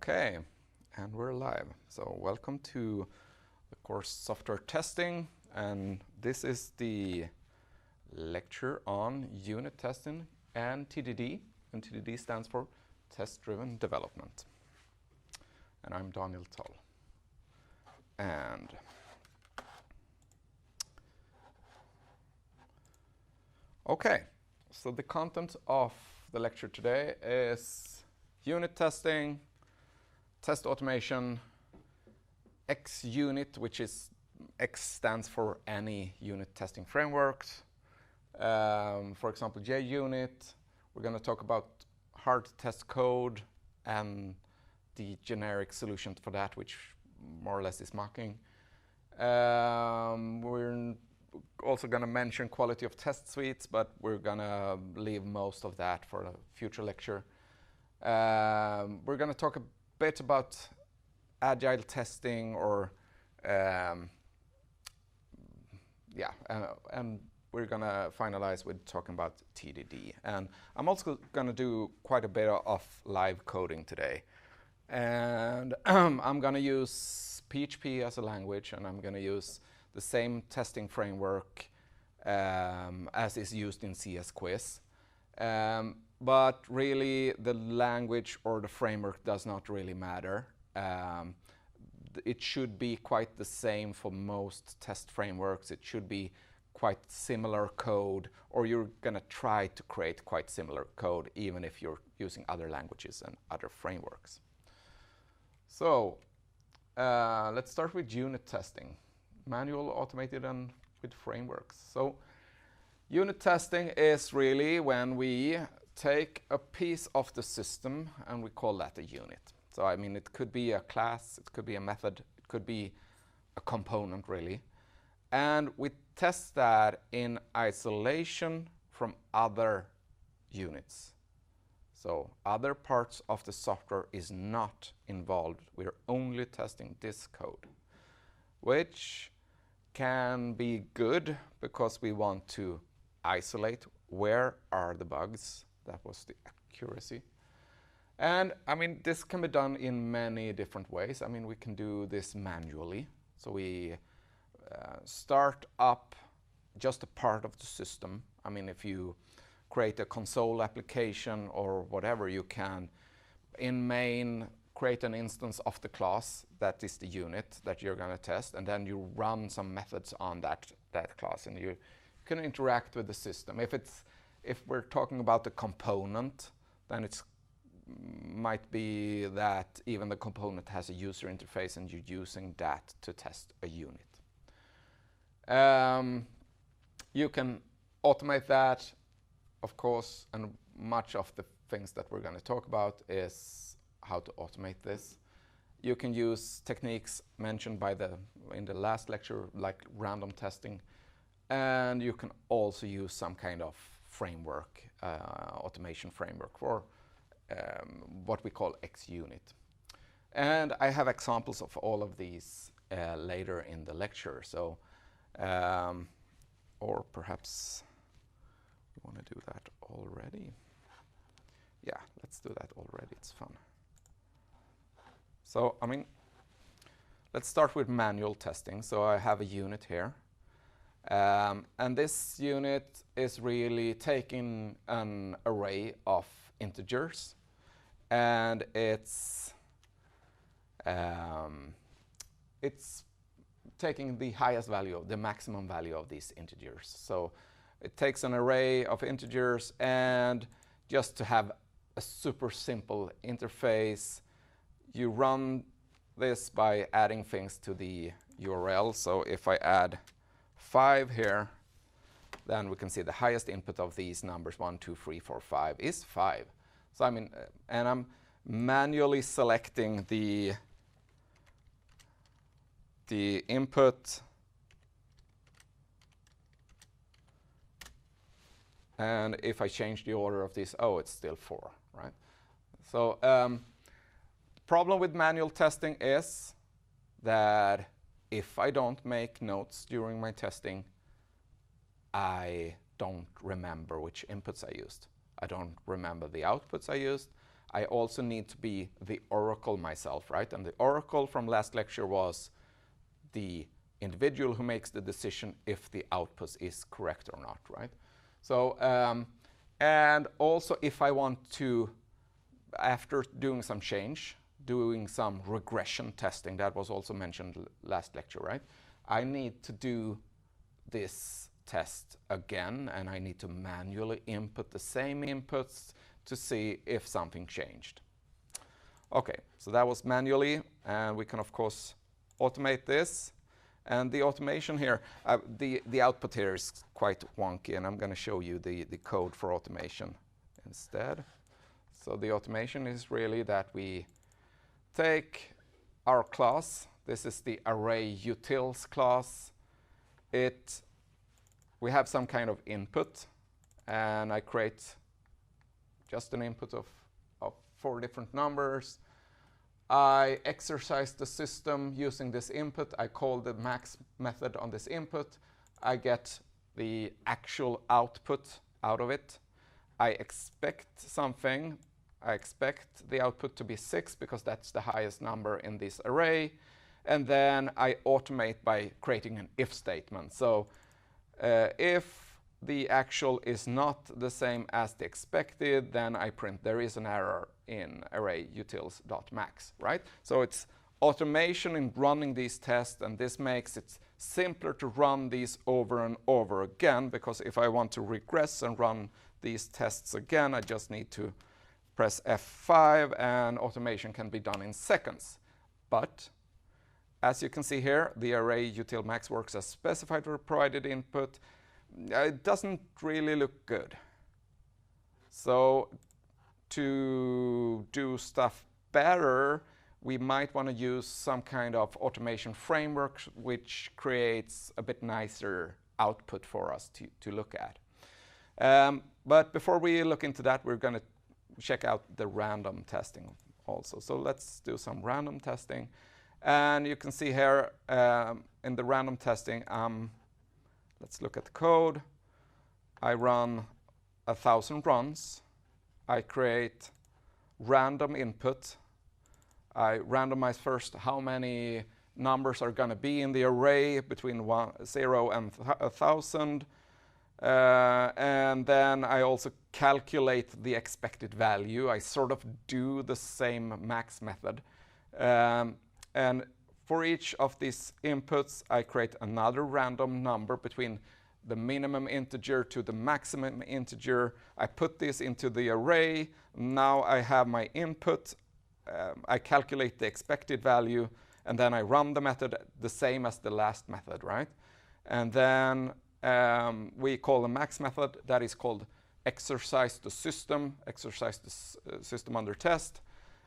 Okay, and we're live. So welcome to the course Software Testing, and this is the lecture on unit testing and TDD, and TDD stands for Test-Driven Development. And I'm Daniel Toll. And okay, so the content of the lecture today is unit testing, test automation, Xunit, which is X stands for any unit testing frameworks. For example, JUnit. We're going to talk about hard test code and the generic solution for that, which more or less is mocking. We're also going to mention quality of test suites, but we're going to leave most of that for a future lecture. We're going to talk a bit about agile testing, or and we're going to finalize with talking about TDD. And I'm also going to do quite a bit of live coding today. And I'm going to use PHP as a language, and I'm going to use the same testing framework as is used in CS Quiz. But really, the language or the framework does not really matter. It should be quite the same for most test frameworks. It should be quite similar code, or you're going to try to create quite similar code, even if you're using other languages and other frameworks. So let's start with unit testing. Manual, automated, and with frameworks. So unit testing is really when we take a piece of the system and we call that a unit. So I mean, it could be a class, it could be a method, it could be a component really. And we test that in isolation from other units. So other parts of the software is not involved. We're only testing this code, which can be good because we want to isolate where are the bugs. That was the accuracy. And I mean, this can be done in many different ways. I mean, we can do this manually. So we start up just a part of the system. I mean, if you create a console application or whatever, you can, in main, create an instance of the class that is the unit that you're going to test, and then you run some methods on that class, and you can interact with the system. If we're talking about the component, then it might be that even the component has a user interface and you're using that to test a unit. You can automate that, of course, and much of the things that we're going to talk about is how to automate this. You can use techniques mentioned in the last lecture, like random testing, and you can also use some kind of framework, automation framework for what we call Xunit. And I have examples of all of these later in the lecture. So, or perhaps we want to do that already. Yeah, let's do that already. It's fun. So, I mean, let's start with manual testing. So I have a unit here. And this unit is really taking an array of integers, and it's taking the highest value, the maximum value of these integers. So it takes an array of integers, and just to have a super simple interface, you run this by adding things to the URL. So if I add 5 here, then we can see the highest input of these numbers, 1, 2, 3, 4, 5, is 5. So I mean, and I'm manually selecting the input, and if I change the order of this, oh, it's still 4, right? So problem with manual testing is that if I don't make notes during my testing, I don't remember which inputs I used. I don't remember the outputs I used. I also need to be the oracle myself, right? And the oracle from last lecture was the individual who makes the decision if the output is correct or not, right? So, and also if I want to, after doing some change, doing some regression testing, that was also mentioned last lecture, right? I need to do this test again, and I need to manually input the same inputs to see if something changed. Okay, so that was manually, and we can of course automate this. And the automation here, the output here is quite wonky, and I'm going to show you the code for automation instead. So the automation is really that we take our class. This is the array utils class. We have some kind of input, and I create just an input of 4 different numbers. I exercise the system using this input. I call the max method on this input. I get the actual output out of it. I expect something. I expect the output to be 6 because that's the highest number in this array. And then I automate by creating an if statement. So if the actual is not the same as the expected, then I print there is an error in array utils.max, right? So it's automation in running these tests, and this makes it simpler to run these over and over again, because if I want to regress and run these tests again, I just need to press F5 and automation can be done in seconds. But as you can see here, the array util.max works as specified for provided input. It doesn't really look good. So to do stuff better, we might want to use some kind of automation framework which creates a bit nicer output for us to look at. But before we look into that, we're going to check out the random testing also. So let's do some random testing. And you can see here in the random testing, let's look at the code. I run 1,000 runs. I create random input. I randomize first how many numbers are going to be in the array between 0 and 1,000. And then I also calculate the expected value. I sort of do the same max method. And for each of these inputs, I create another random number between the minimum integer to the maximum integer. I put this into the array. Now I have my input. I calculate the expected value, and then I run the method the same as the last method, right? And then we call the max method that is called exercise the system under test.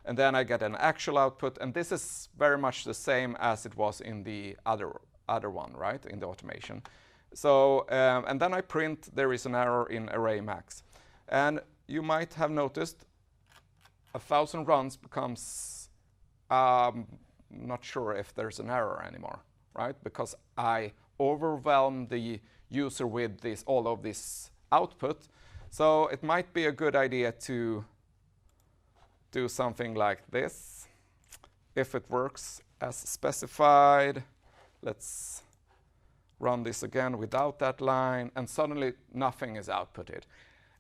And then I get an actual output, and this is very much the same as it was in the other one, right, in the automation. So, and then I print there is an error in array max. And you might have noticed 1,000 runs becomes, not sure if there's an error anymore, right? Because I overwhelm the user with all of this output. So it might be a good idea to do something like this. If it works as specified, let's run this again without that line, and suddenly nothing is outputted.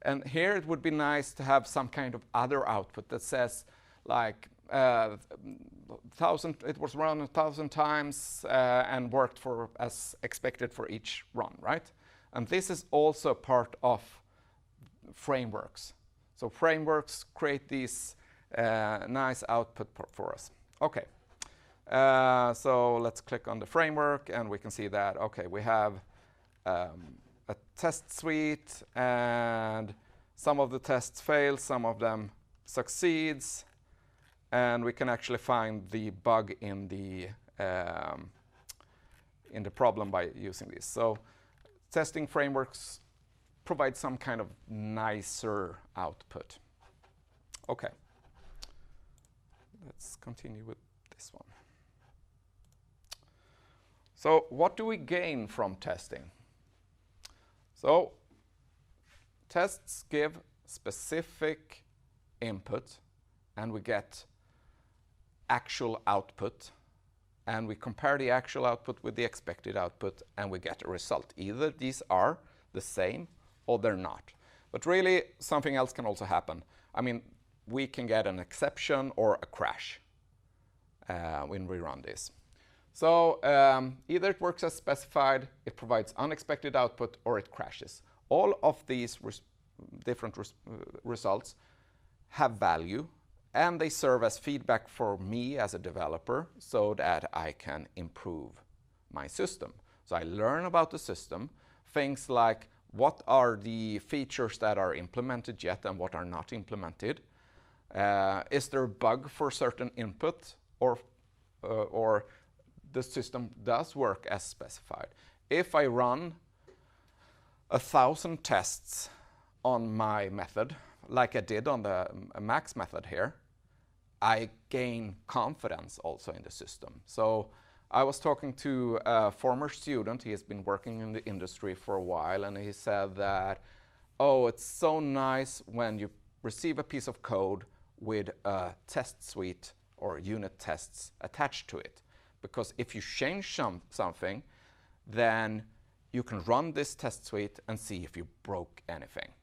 And here it would be nice to have some kind of other output that says like it was run 1,000 times and worked for as expected for each run, right? And this is also part of frameworks. So frameworks create these nice output for us. Okay, so let's click on the framework, and we can see that, okay, we have a test suite, and some of the tests fail, some of them succeeds, and we can actually find the bug in the problem by using this. So testing frameworks provide some kind of nicer output. Okay. Let's continue with this one. So what do we gain from testing? So tests give specific input and we get actual output, and we compare the actual output with the expected output, and we get a result. Either these are the same or they're not. But really, something else can also happen. I mean, we can get an exception or a crash when we run this. So either it works as specified, it provides unexpected output, or it crashes. All of these different results have value, and they serve as feedback for me as a developer so that I can improve my system. So I learn about the system, things like what are the features that are implemented yet and what are not implemented. Is there a bug for certain input, or the system does work as specified? If I run 1,000 tests on my method, like I did on the max method here, I gain confidence also in the system. So I was talking to a former student. He has been working in the industry for a while, and he said that, oh, it's so nice when you receive a piece of code with a test suite or unit tests attached to it. Because if you change something, then you can run this test suite and see if you broke anything.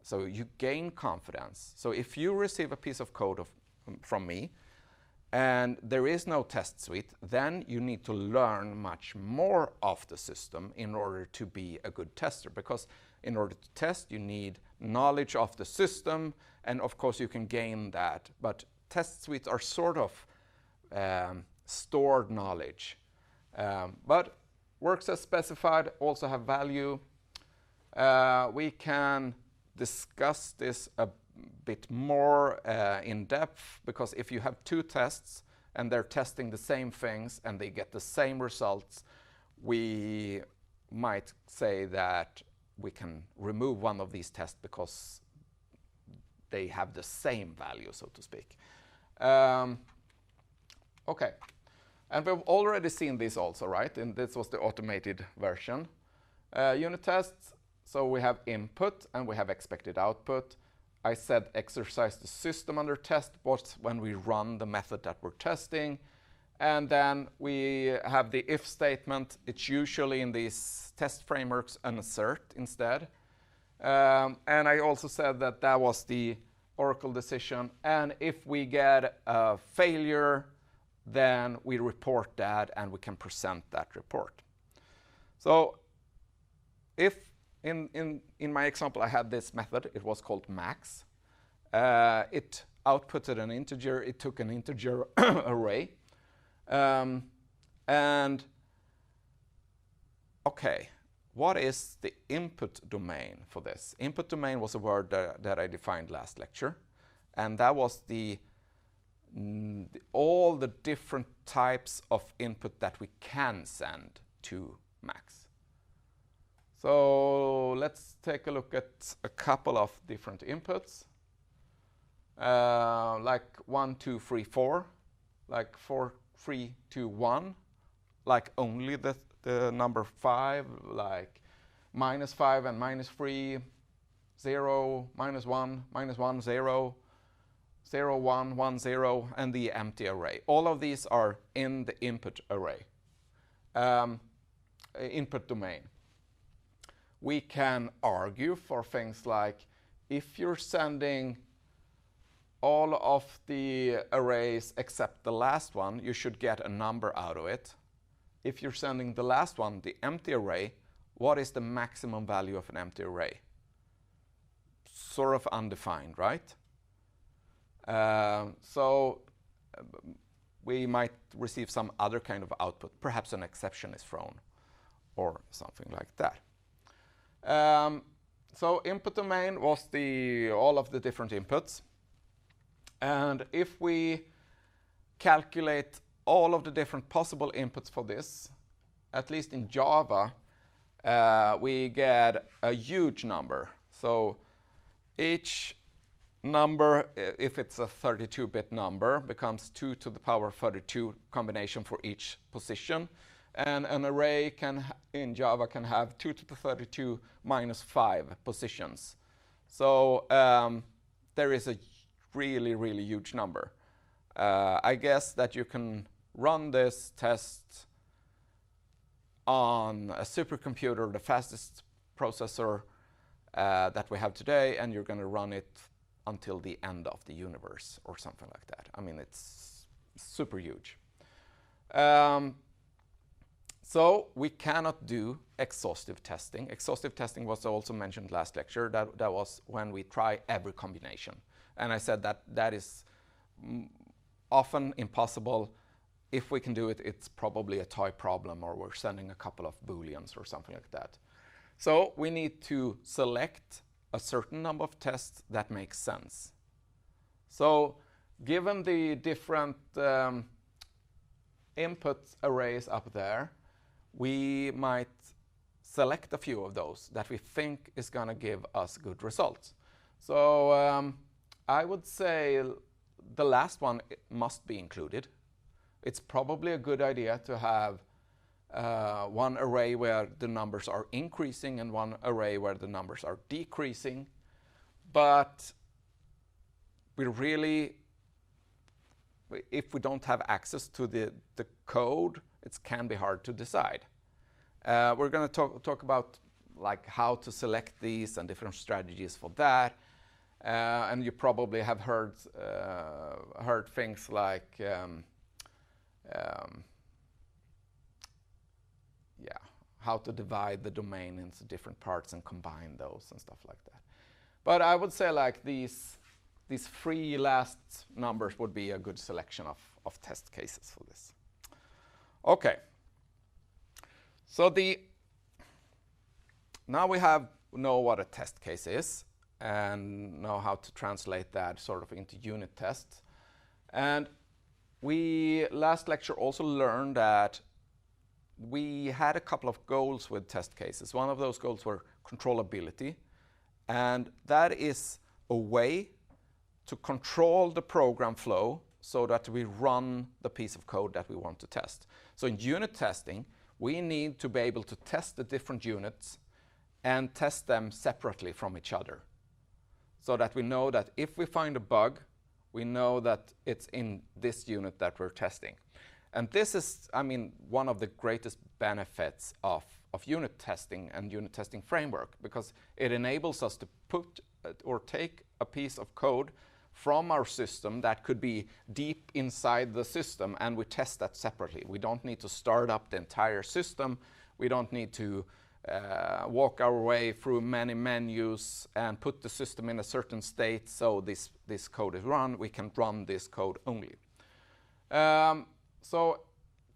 So you gain confidence. So if you receive a piece of code from me and there is no test suite, then you need to learn much more of the system in order to be a good tester. Because in order to test, you need knowledge of the system, and of course you can gain that. But test suites are sort of stored knowledge. But works as specified also have value. We can discuss this a bit more in depth, because if you have two tests and they're testing the same things and they get the same results, we might say that we can remove one of these tests because they have the same value, so to speak. Okay, and we've already seen this also, right? And this was the automated version. Unit tests, so we have input and we have expected output. I said exercise the system under test, but when we run the method that we're testing. And then we have the if statement. It's usually in these test frameworks an assert instead. And I also said that that was the Oracle decision. And if we get a failure, then we report that and we can present that report. So if in my example I had this method, it was called max. It outputted an integer. It took an integer array. And okay, what is the input domain for this? Input domain was a word that I defined last lecture, and that was all the different types of input that we can send to max. So let's take a look at a couple of different inputs, like 1, 2, 3, 4, like 4, 3, 2, 1, like only the number 5, like -5 and -3, 0, -1, -1, 0, 0, 1, 1, 0, and the empty array. All of these are in the input array, input domain. We can argue for things like, if you're sending all of the arrays except the last one, you should get a number out of it. If you're sending the last one, the empty array, what is the maximum value of an empty array? Sort of undefined, right? So we might receive some other kind of output. Perhaps an exception is thrown or something like that. So input domain was all of the different inputs. And if we calculate all of the different possible inputs for this, at least in Java, we get a huge number. So each number, if it's a 32-bit number, becomes 2 to the power 32 combination for each position. And an array in Java can have 2 to the 32 minus 5 positions. So there is a really, really huge number. I guess that you can run this test on a supercomputer, the fastest processor that we have today, and you're going to run it until the end of the universe or something like that. I mean, it's super huge. So we cannot do exhaustive testing. Exhaustive testing was also mentioned last lecture. That was when we try every combination. And I said that that is often impossible. If we can do it, it's probably a toy problem, or we're sending a couple of booleans or something like that. So we need to select a certain number of tests that make sense. So given the different input arrays up there, we might select a few of those that we think is going to give us good results. So I would say the last one must be included. It's probably a good idea to have one array where the numbers are increasing and one array where the numbers are decreasing. But we really, if we don't have access to the code, it can be hard to decide. We're going to talk about like how to select these and different strategies for that. And you probably have heard things like how to divide the domain into different parts and combine those and stuff like that. But I would say like these three last numbers would be a good selection of test cases for this. Okay. So now we know what a test case is and know how to translate that sort of into unit tests. And we last lecture also learned that we had a couple of goals with test cases. One of those goals were controllability, and that is a way to control the program flow so that we run the piece of code that we want to test. So in unit testing, we need to be able to test the different units and test them separately from each other, so that we know that if we find a bug, we know that it's in this unit that we're testing. And this is, I mean, one of the greatest benefits of unit testing and unit testing framework, because it enables us to put or take a piece of code from our system that could be deep inside the system, and we test that separately. We don't need to start up the entire system. We don't need to walk our way through many menus and put the system in a certain state so this code is run. We can run this code only. So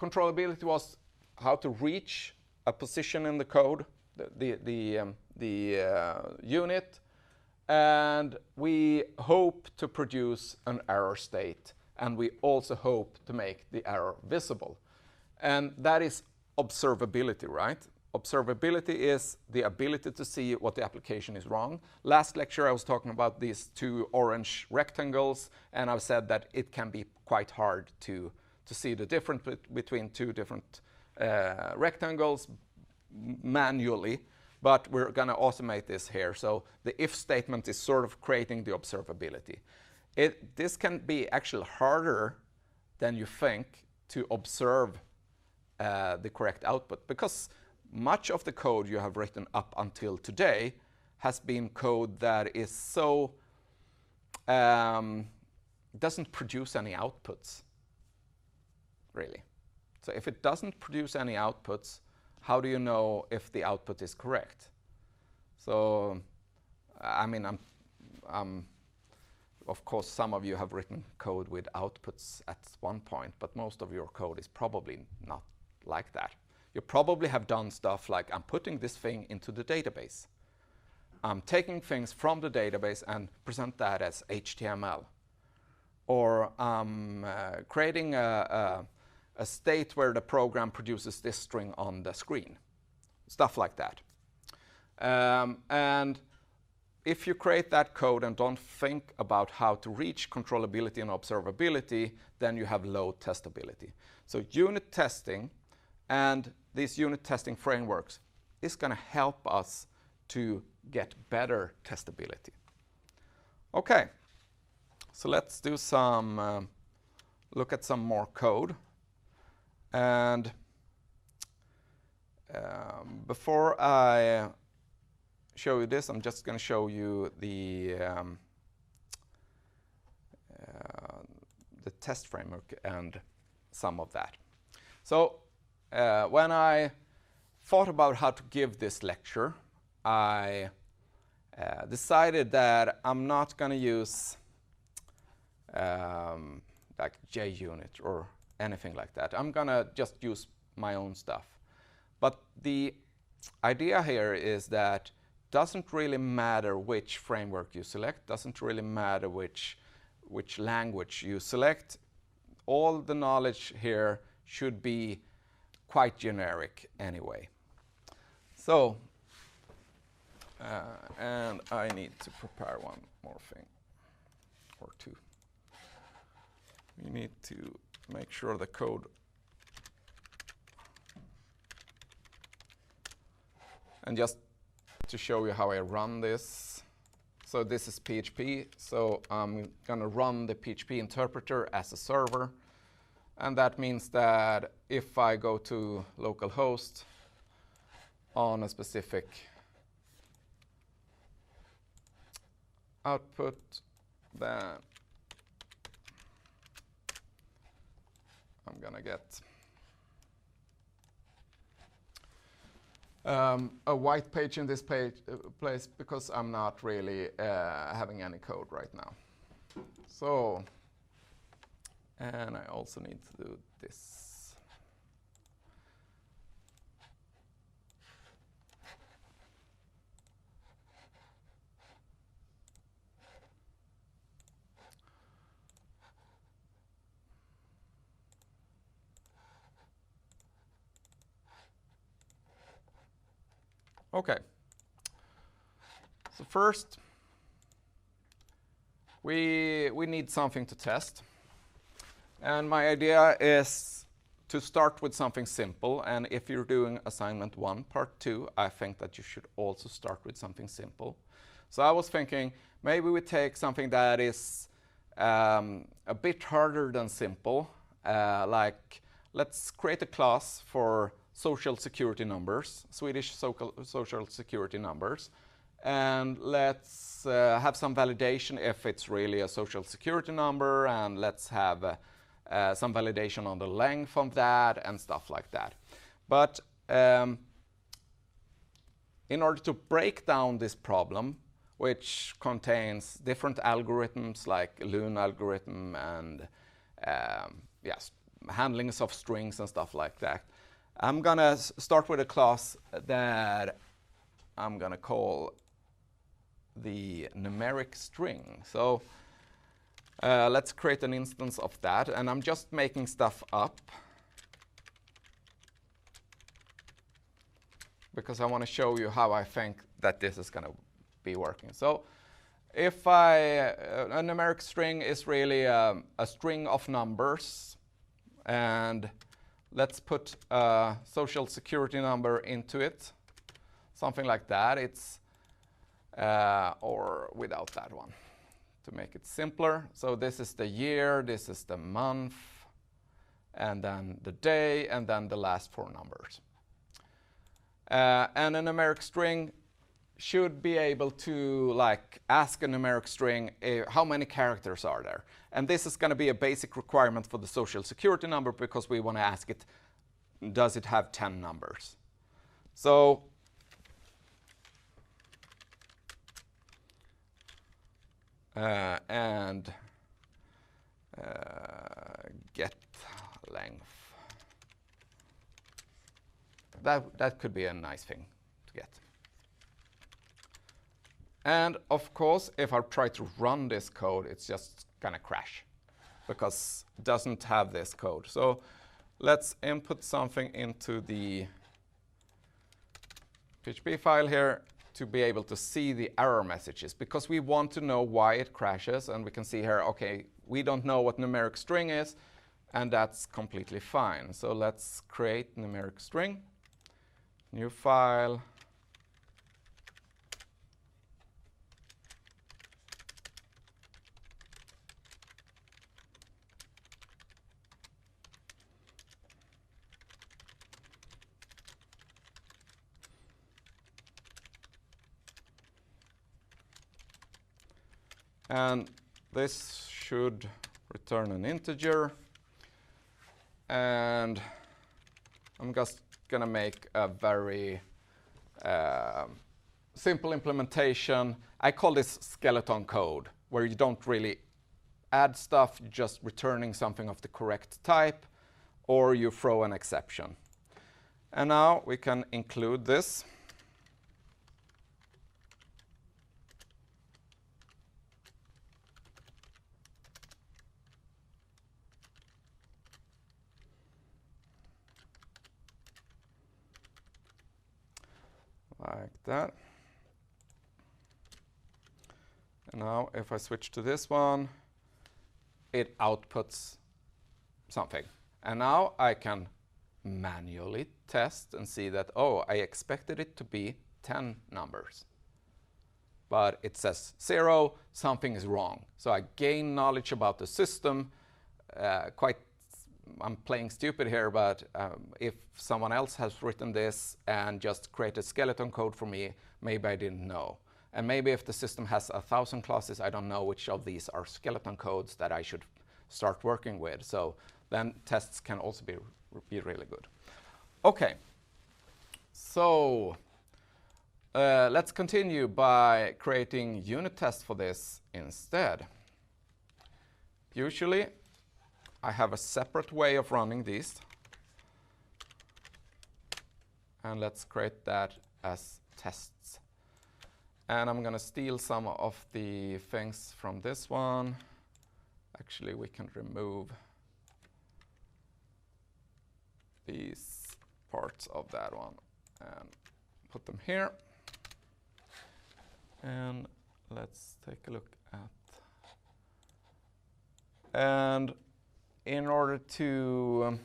controllability was how to reach a position in the code, the unit, and we hope to produce an error state, and we also hope to make the error visible. And that is observability, right? Observability is the ability to see what the application is wrong. Last lecture I was talking about these two orange rectangles, and I've said that it can be quite hard to see the difference between two different rectangles manually, but we're going to automate this here. So the if statement is sort of creating the observability. This can be actually harder than you think to observe the correct output, because much of the code you have written up until today has been code that is so doesn't produce any outputs, really. So if it doesn't produce any outputs, how do you know if the output is correct? So, I mean, of course, some of you have written code with outputs at one point, but most of your code is probably not like that. You probably have done stuff like, I'm putting this thing into the database. I'm taking things from the database and present that as HTML. Or I'm creating a state where the program produces this string on the screen. Stuff like that. And if you create that code and don't think about how to reach controllability and observability, then you have low testability. So unit testing and these unit testing frameworks is going to help us to get better testability. Okay, So let's do some, look at some more code. And before I show you this, I'm just going to show you the test framework and some of that. So when I thought about how to give this lecture, I decided that I'm not going to use like JUnit or anything like that. I'm going to just use my own stuff. But the idea here is that doesn't really matter which framework you select, doesn't really matter which language you select. All the knowledge here should be quite generic anyway. So, and I need to prepare one more thing, or two. We need to make sure the code and just to show you how I run this. So this is PHP, so I'm going to run the PHP interpreter as a server. And that means that if I go to localhost on a specific output, then I'm going to get a white page in this place because I'm not really having any code right now. So, and I also need to do this. Okay. So first, we need something to test. And my idea is to start with something simple. And if you're doing assignment 1, part 2, I think that you should also start with something simple. So I was thinking maybe we take something that is a bit harder than simple. Like let's create a class for social security numbers, Swedish social security numbers. And let's have some validation if it's really a social security number, and let's have some validation on the length of that and stuff like that. But in order to break down this problem, which contains different algorithms like Loon algorithm and yes, handlings of strings and stuff like that, I'm going to start with a class that I'm going to call the Numeric String. So let's create an instance of that. And I'm just making stuff up because I want to show you how I think that this is going to be working. So if a numeric string is really a string of numbers, and let's put a social security number into it, something like that. It's or without that one, to make it simpler. So this is the year, this is the month, and then the day, and then the last 4 numbers. And a numeric string should be able to like ask a numeric string how many characters are there. And this is going to be a basic requirement for the social security number because we want to ask it, does it have 10 numbers? So and get length. That could be a nice thing to get. And of course, if I try to run this code, it's just gonna crash because it doesn't have this code. So let's input something into the PHP file here to be able to see the error messages, because we want to know why it crashes. And we can see here, okay, we don't know what numeric string is, and that's completely fine. So let's create numeric string, new file. And this should return an integer. And I'm just going to make a very simple implementation. I call this skeleton code, where you don't really add stuff, you're just returning something of the correct type, or you throw an exception. And now we can include this. Like that. And now if I switch to this one, it outputs something. And now I can manually test and see that, oh, I expected it to be 10 numbers. But it says 0, something is wrong. So I gain knowledge about the system. I'm playing stupid here, but if someone else has written this and just created skeleton code for me, maybe I didn't know. And maybe if the system has 1,000 classes, I don't know which of these are skeleton codes that I should start working with. So then tests can also be really good. Okay, so let's continue by creating unit tests for this instead. Usually, I have a separate way of running these. And let's create that as tests. And I'm going to steal some of the things from this one. Actually, we can remove these parts of that one and put them here. And let's take a look at. And in order to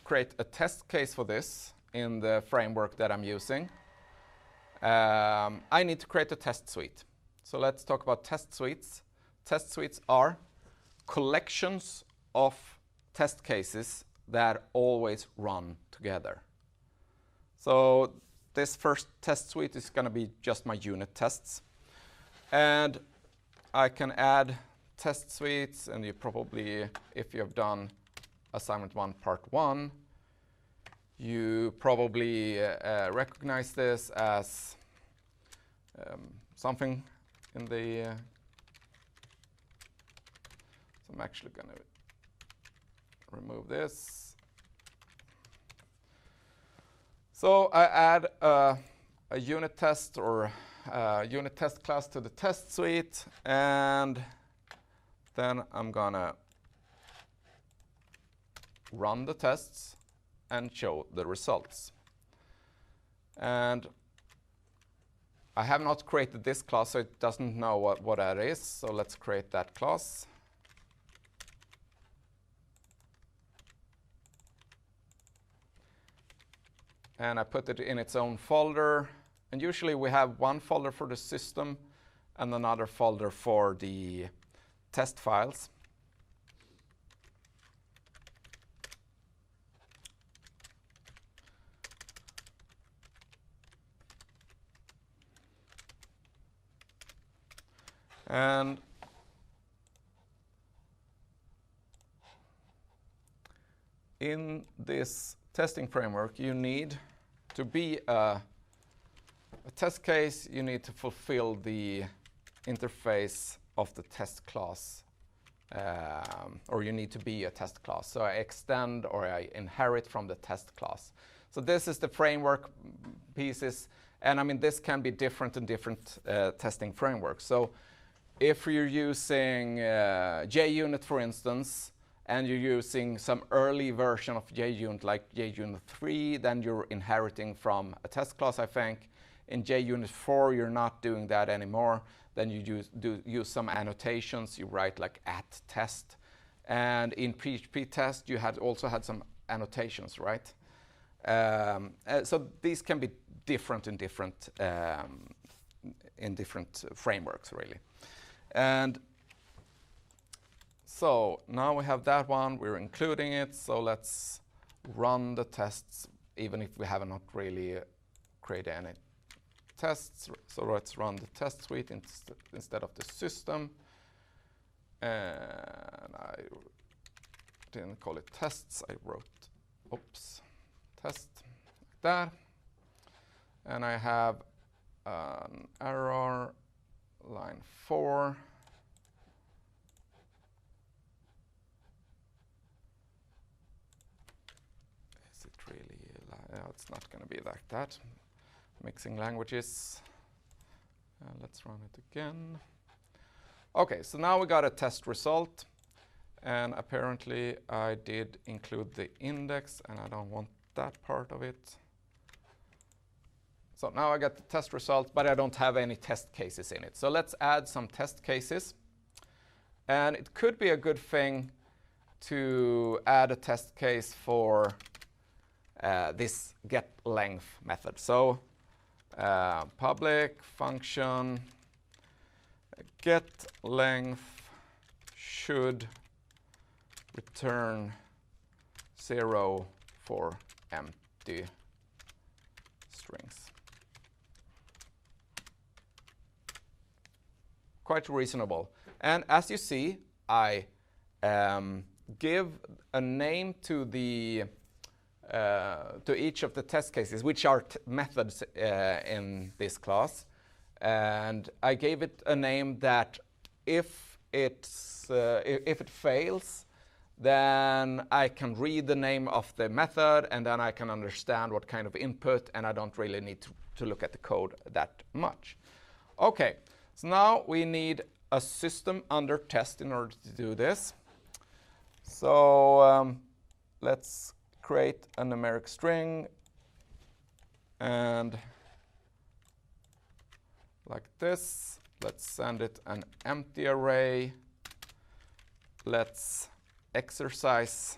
create a test case for this in the framework that I'm using, I need to create a test suite. So let's talk about test suites. Test suites are collections of test cases that always run together. So this first test suite is going to be just my unit tests. And I can add test suites, and you probably, if you have done assignment 1 part 1, you probably recognize this as something in the so I'm actually going to remove this. So I add a unit test or unit test class to the test suite, and then I'm going to run the tests and show the results. And I have not created this class, so it doesn't know what that is. So let's create that class. And I put it in its own folder. And usually we have one folder for the system and another folder for the test files. And in this testing framework, you need to be a test case, you need to fulfill the interface of the test class, or you need to be a test class. So I extend or I inherit from the test class. So this is the framework pieces, and I mean this can be different in different testing frameworks. So if you're using JUnit, for instance, and you're using some early version of JUnit, like JUnit 3, then you're inheriting from a test class, I think. In JUnit 4, you're not doing that anymore. Then you use some annotations. You write like @test. And in PHP test, you also had some annotations, right? So these can be different in different frameworks, really. And so now we have that one, we're including it, so let's run the tests, even if we have not really created any tests. So let's run the test suite instead of the system. And I didn't call it tests. I wrote, oops, test like that. And I have an error, line 4. Is it really? It's not going to be like that. Mixing languages. Let's run it again. Okay, so now we got a test result. And apparently I did include the index, and I don't want that part of it. So now I get the test result, but I don't have any test cases in it. So let's add some test cases. And it could be a good thing to add a test case for this getLength method. So public function getLength should return 0 for empty strings. Quite reasonable. And as you see, I give a name to the to each of the test cases, which are methods in this class, and I gave it a name that if it fails, then I can read the name of the method, and then I can understand what kind of input, and I don't really need to look at the code that much. Okay, so now we need a system under test in order to do this. So let's create a numeric string, and like this. Let's send it an empty array. Let's exercise.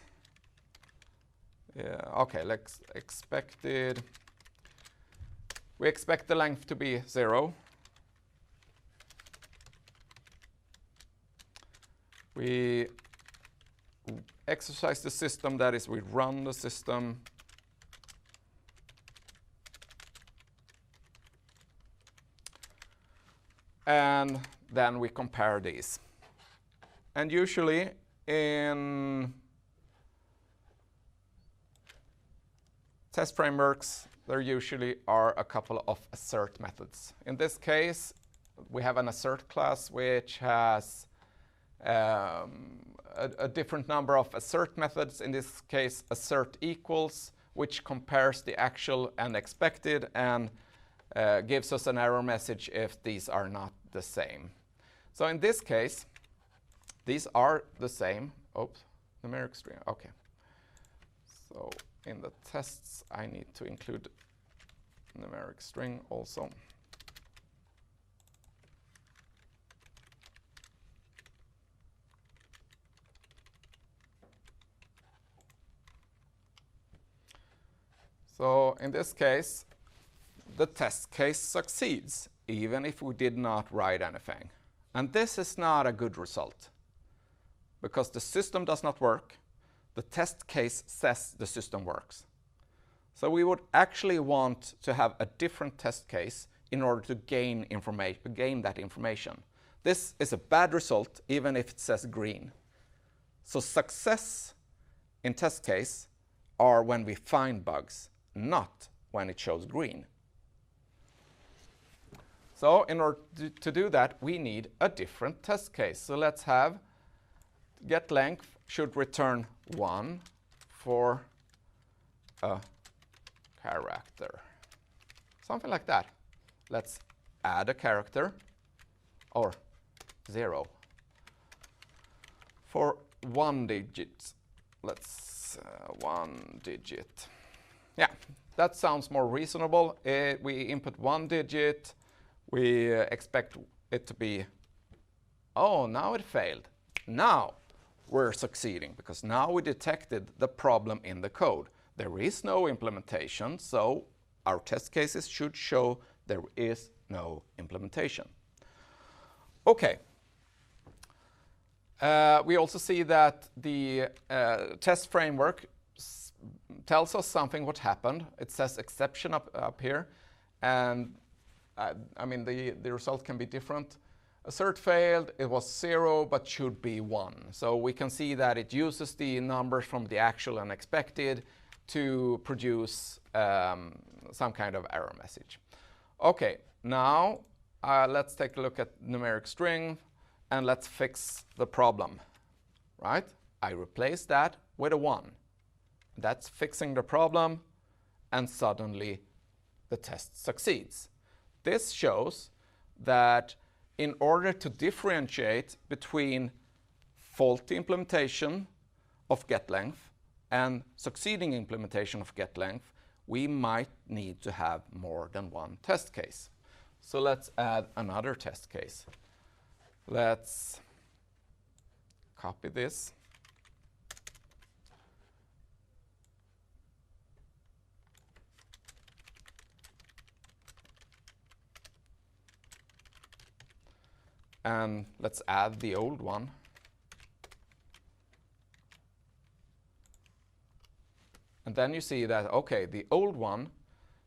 Okay, let's expected. We expect the length to be 0. We exercise the system, that is, we run the system. And then we compare these. And usually in test frameworks, there usually are a couple of assert methods. In this case, we have an assert class which has a different number of assert methods. In this case, assert equals, which compares the actual and expected and gives us an error message if these are not the same. So in this case, these are the same. Oops, numeric string. Okay. So in the tests, I need to include numeric string also. So in this case, the test case succeeds, even if we did not write anything. And this is not a good result, because the system does not work. The test case says the system works. So we would actually want to have a different test case in order to gain that information. This is a bad result, even if it says green. So success in test case are when we find bugs, not when it shows green. So in order to do that, we need a different test case. So let's have getLength should return 1 for a character. Something like that. Let's add a character, or 0 for 1 digit. Let's 1 digit. Yeah, that sounds more reasonable. We input 1 digit. We expect it to be, oh, now it failed. Now we're succeeding, because now we detected the problem in the code. There is no implementation, so our test cases should show there is no implementation. Okay. We also see that the test framework tells us something what happened. It says exception up here, and I mean, the result can be different. Assert failed, it was 0, but should be 1. So we can see that it uses the numbers from the actual and expected to produce some kind of error message. Okay, now let's take a look at numeric string and let's fix the problem, right? I replace that with a 1. That's fixing the problem, and suddenly the test succeeds. This shows that in order to differentiate between faulty implementation of getLength and succeeding implementation of getLength, we might need to have more than one test case. So let's add another test case. Let's copy this. And let's add the old one. And then you see that, okay, the old one,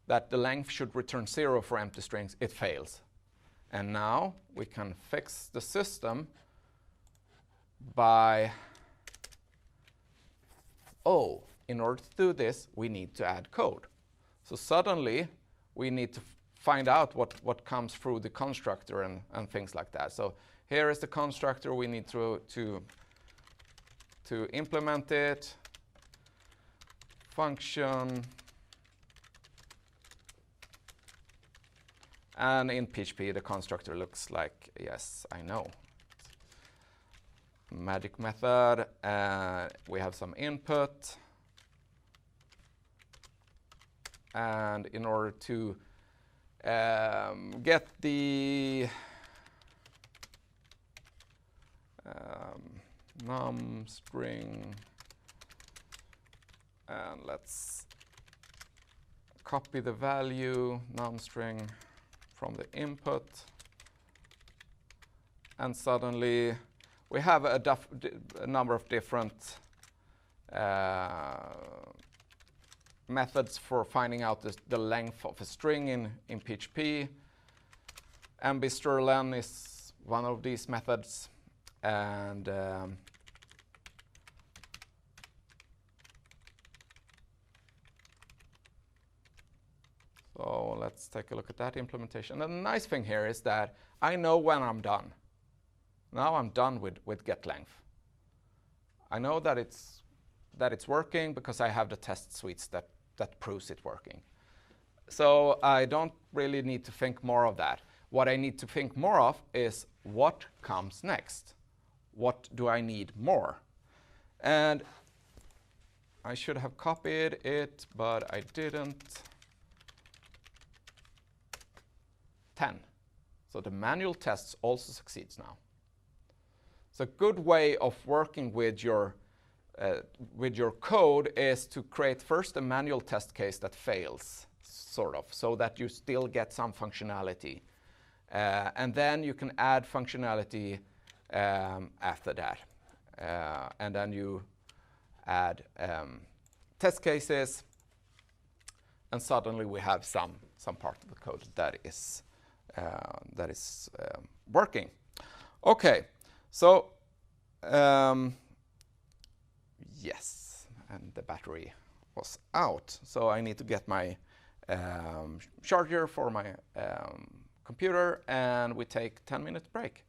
that the length should return 0 for empty strings, it fails. And now we can fix the system by, in order to do this, we need to add code. So suddenly, we need to find out what comes through the constructor and things like that. So here is the constructor. We need to implement it. Function. And in PHP, the constructor looks like, yes, I know. Magic method. We have some input. And in order to get the num string, and let's copy the value num string from the input, and suddenly we have a number of different methods for finding out the length of a string in PHP. mbstrlen is one of these methods, and so let's take a look at that implementation. And the nice thing here is that I know when I'm done. Now I'm done with getLength. I know that it's working because I have the test suites that proves it working. So I don't really need to think more of that. What I need to think more of is what comes next. What do I need more? And I should have copied it, but I didn't. 10. So the manual tests also succeeds now. So a good way of working with your code is to create first a manual test case that fails, sort of, so that you still get some functionality. And then you can add functionality after that. And then you add test cases, and suddenly we have some part of the code that is working. Okay, so yes, and the battery was out, so I need to get my charger for my computer, and we take 10-minute break.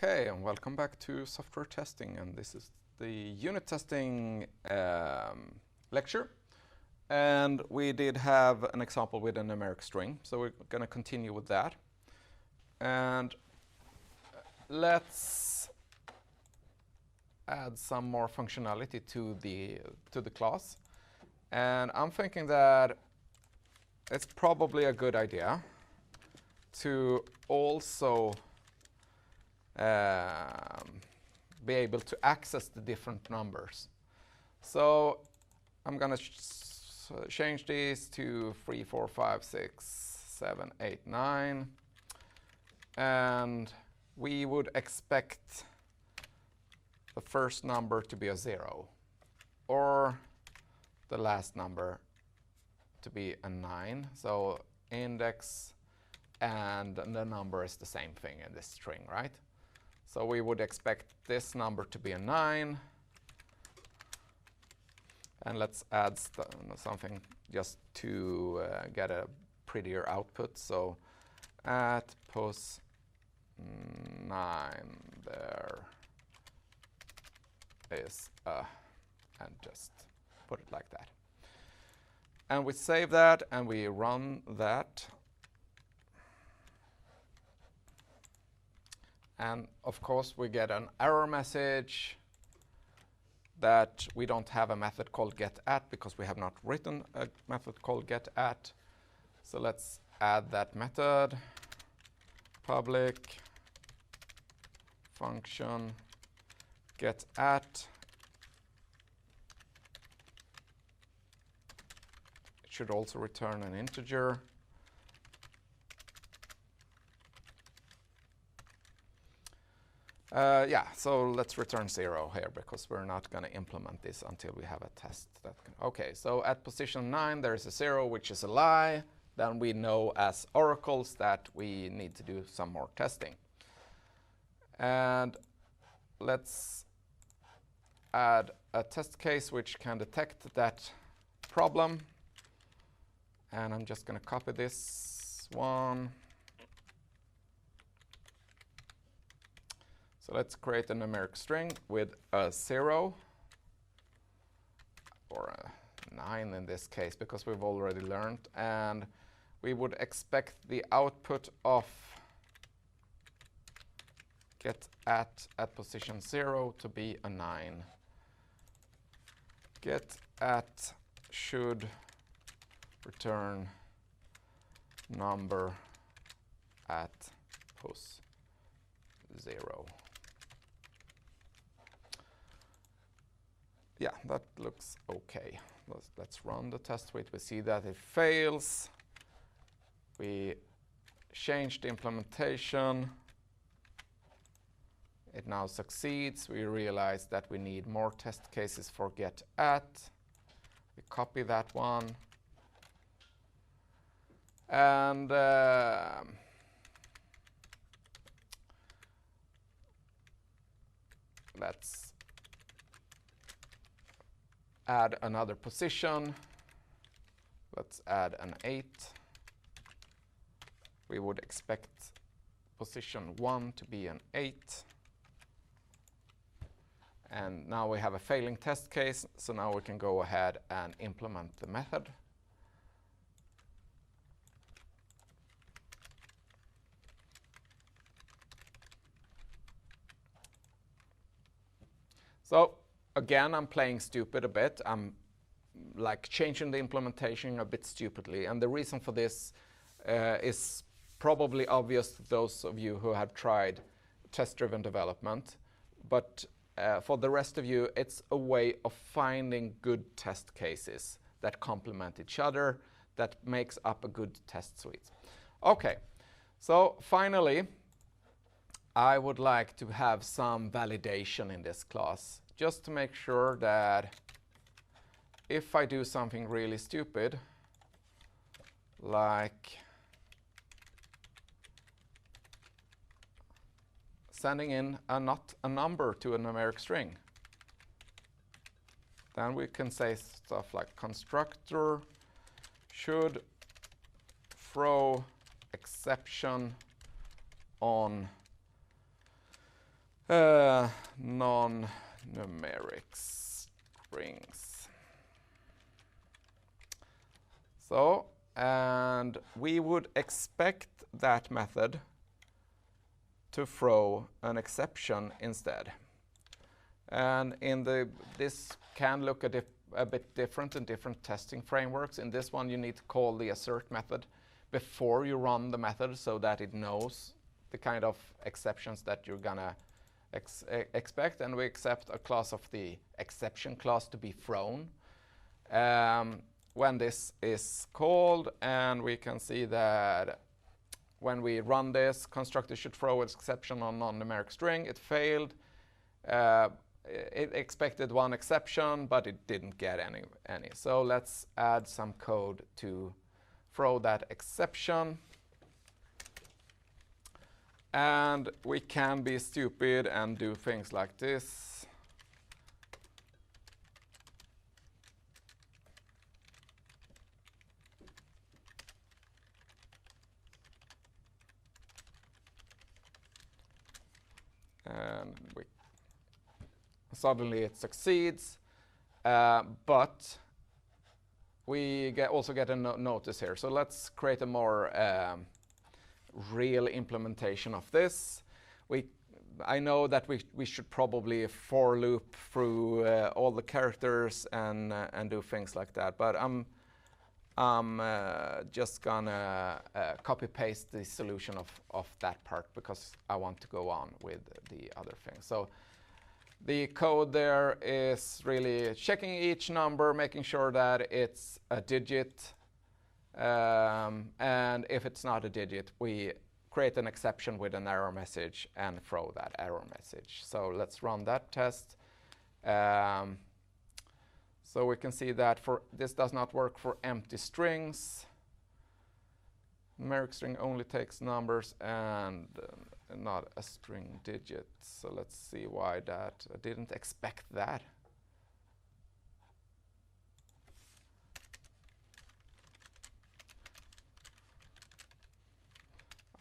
Okay, and welcome back to software testing, and this is the unit testing lecture. And we did have an example with a numeric string, so we're going to continue with that. And let's add some more functionality to the class. And I'm thinking that it's probably a good idea to also be able to access the different numbers. So I'm going to change these to 3, 4, 5, 6, 7, 8, 9. And we would expect the first number to be a 0, or the last number to be a 9. So index and the number is the same thing in this string, right? So we would expect this number to be a 9. And let's add something just to get a prettier output. So at pos 9 there is a, and just put it like that. And we save that and we run that. And of course we get an error message that we don't have a method called getAt because we have not written a method called getAt. So let's add that method. Public function getAt. It should also return an integer. Yeah, so let's return 0 here because we're not going to implement this until we have a test. Okay, so at position 9 there is a 0, which is a lie. Then we know as oracles that we need to do some more testing. And let's add a test case which can detect that problem. And I'm just going to copy this one. So let's create a numeric string with a 0, or a 9 in this case, because we've already learned. And we would expect the output of getAt at position 0 to be a 9. GetAt should return number at pos 0. Yeah, that looks okay. Let's run the test suite. We see that it fails. We change the implementation. It now succeeds. We realize that we need more test cases for getAt. We copy that one. And let's add another position. Let's add an 8. We would expect position 1 to be an 8. And now we have a failing test case, so now we can go ahead and implement the method. So again, I'm playing stupid a bit. I'm like changing the implementation a bit stupidly. And the reason for this is probably obvious to those of you who have tried test-driven development. But for the rest of you, it's a way of finding good test cases that complement each other, that makes up a good test suite. Okay, so finally, I would like to have some validation in this class, just to make sure that if I do something really stupid, like sending in not a number to a numeric string, then we can say stuff like constructor should throw exception on non-numeric strings. So, and we would expect that method to throw an exception instead. And this can look a bit different in different testing frameworks. In this one, you need to call the assert method before you run the method so that it knows the kind of exceptions that you're gonna expect. And we accept a class of the exception class to be thrown when this is called. And we can see that when we run this, constructor should throw an exception on non-numeric string. It failed. It expected one exception, but it didn't get any. So let's add some code to throw that exception. And we can be stupid and do things like this. And suddenly it succeeds, but we also get a notice here. So let's create a more real implementation of this. I know that we should probably for loop through all the characters and do things like that, but I'm just gonna copy paste the solution of that part because I want to go on with the other things. So the code there is really checking each number, making sure that it's a digit, and if it's not a digit, we create an exception with an error message and throw that error message. So let's run that test. So we can see that this does not work for empty strings. Numeric string only takes numbers and not a string digit. So let's see why that. I didn't expect that.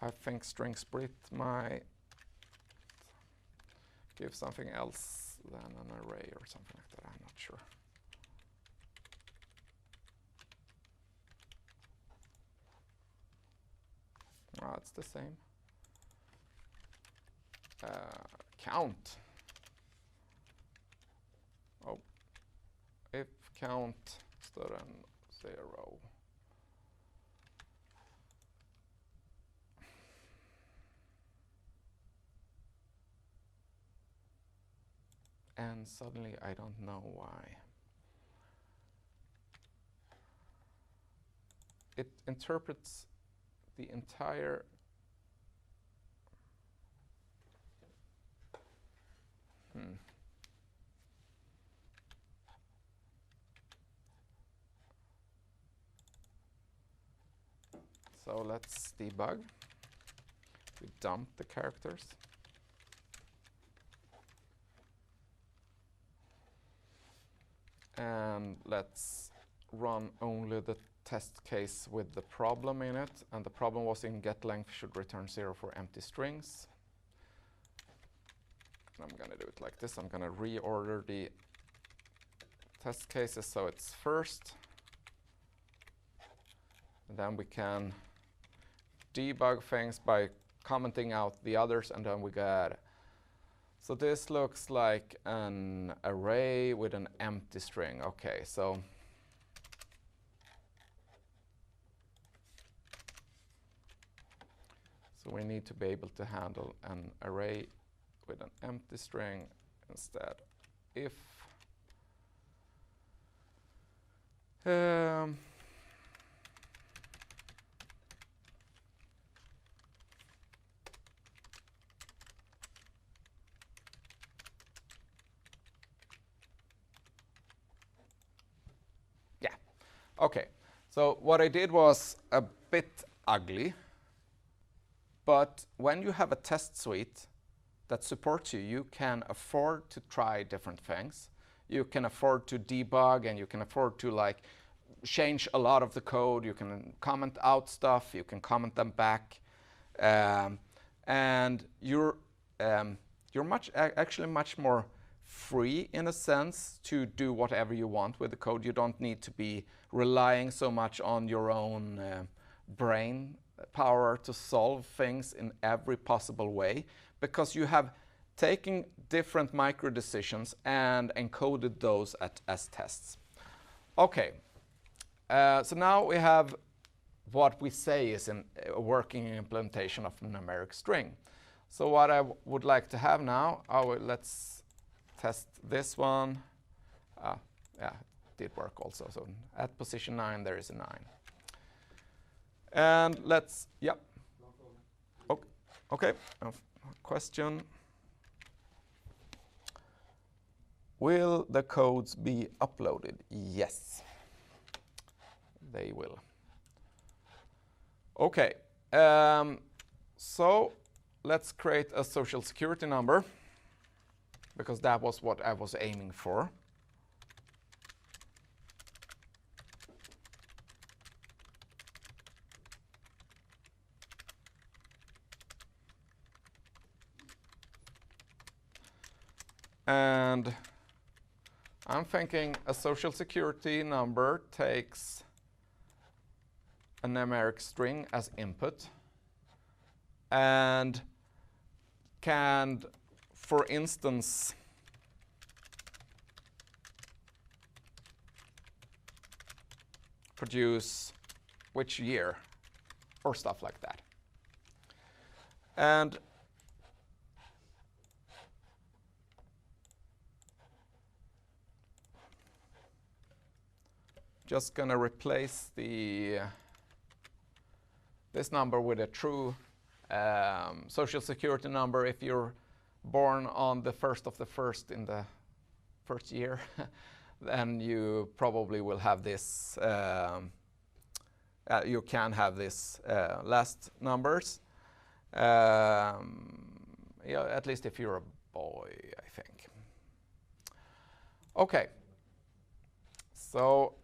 I think string split might give something else than an array or something like that. I'm not sure. Oh, it's the same. Count. Oh, if count större än 0. And suddenly I don't know why. It interprets the entire So let's debug. We dump the characters. And let's run only the test case with the problem in it. And the problem was in getLength should return 0 for empty strings. And I'm going to do it like this. I'm going to reorder the test cases so it's first. And then we can debug things by commenting out the others, and then we got. So this looks like an array with an empty string. Okay, so we need to be able to handle an array with an empty string instead. If okay, so what I did was a bit ugly, but when you have a test suite that supports you, you can afford to try different things. You can afford to debug, and you can afford to like change a lot of the code. You can comment out stuff, you can comment them back, and you're you're actually much more free in a sense to do whatever you want with the code. You don't need to be relying so much on your own brain power to solve things in every possible way, because you have taken different micro decisions and encoded those as tests. Okay, so now we have what we say is a working implementation of numeric string. So what I would like to have now, let's test this one. Yeah, it did work also. So at position 9, there is a 9. And let's, yeah. Okay, question. Will the codes be uploaded? Yes, they will. Okay, so let's create a social security number, because that was what I was aiming for. And I'm thinking a social security number takes a numeric string as input and can, for instance, produce which year or stuff like that. And just going to replace this number with a true social security number. If you're born on the 1st of the 1st in the first year, then you probably will have this, you can have this last numbers. Yeah, at least if you're a boy, I think. Okay, so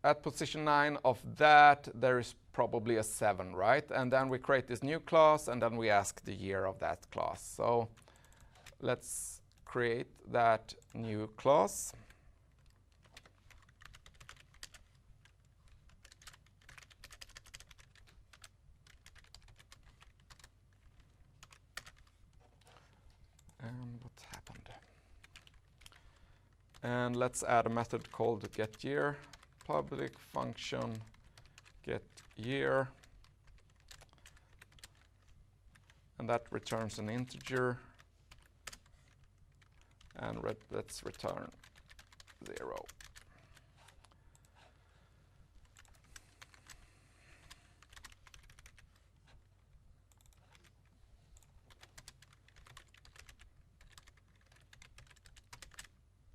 at position 9 of that, there is probably a 7, right? And then we create this new class, and then we ask the year of that class. So let's create that new class. And what happened? And let's add a method called getYear. Public function getYear, and that returns an integer, and let's return 0.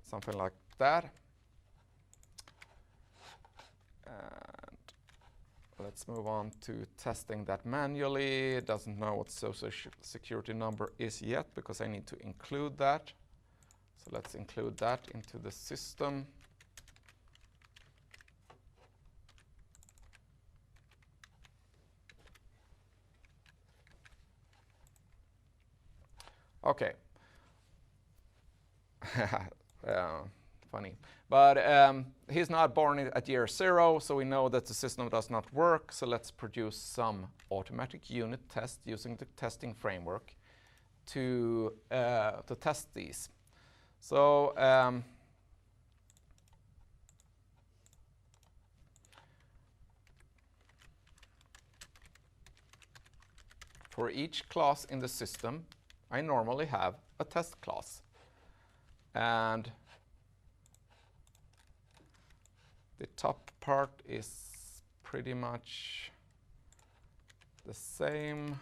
Something like that. And let's move on to testing that manually. It doesn't know what social security number is yet, because I need to include that. So let's include that into the system. Okay. Funny. But he's not born at year 0, so we know that the system does not work. So let's produce some automatic unit test using the testing framework to test these. So for each class in the system, I normally have a test class. And the top part is pretty much the same.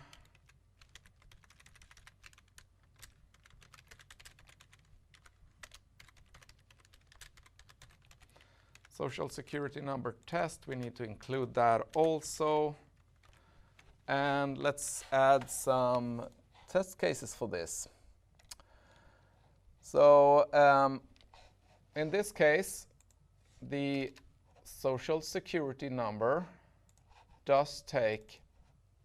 Social security number test, we need to include that also. And let's add some test cases for this. So in this case, the social security number does take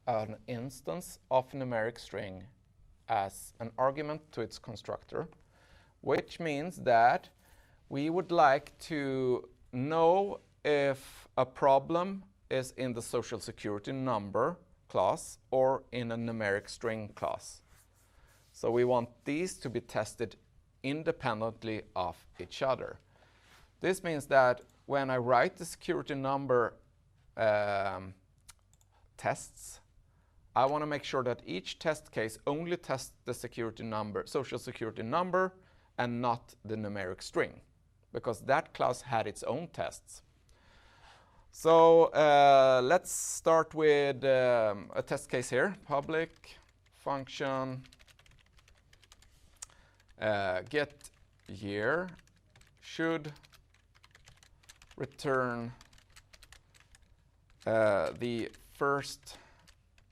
an instance of numeric string as an argument to its constructor, which means that we would like to know if a problem is in the social security number class or in a numeric string class. So we want these to be tested independently of each other. This means that when I write the security number tests, I want to make sure that each test case only tests the security number, social security number, and not the numeric string, because that class had its own tests. So let's start with a test case here. Public function get year should return the first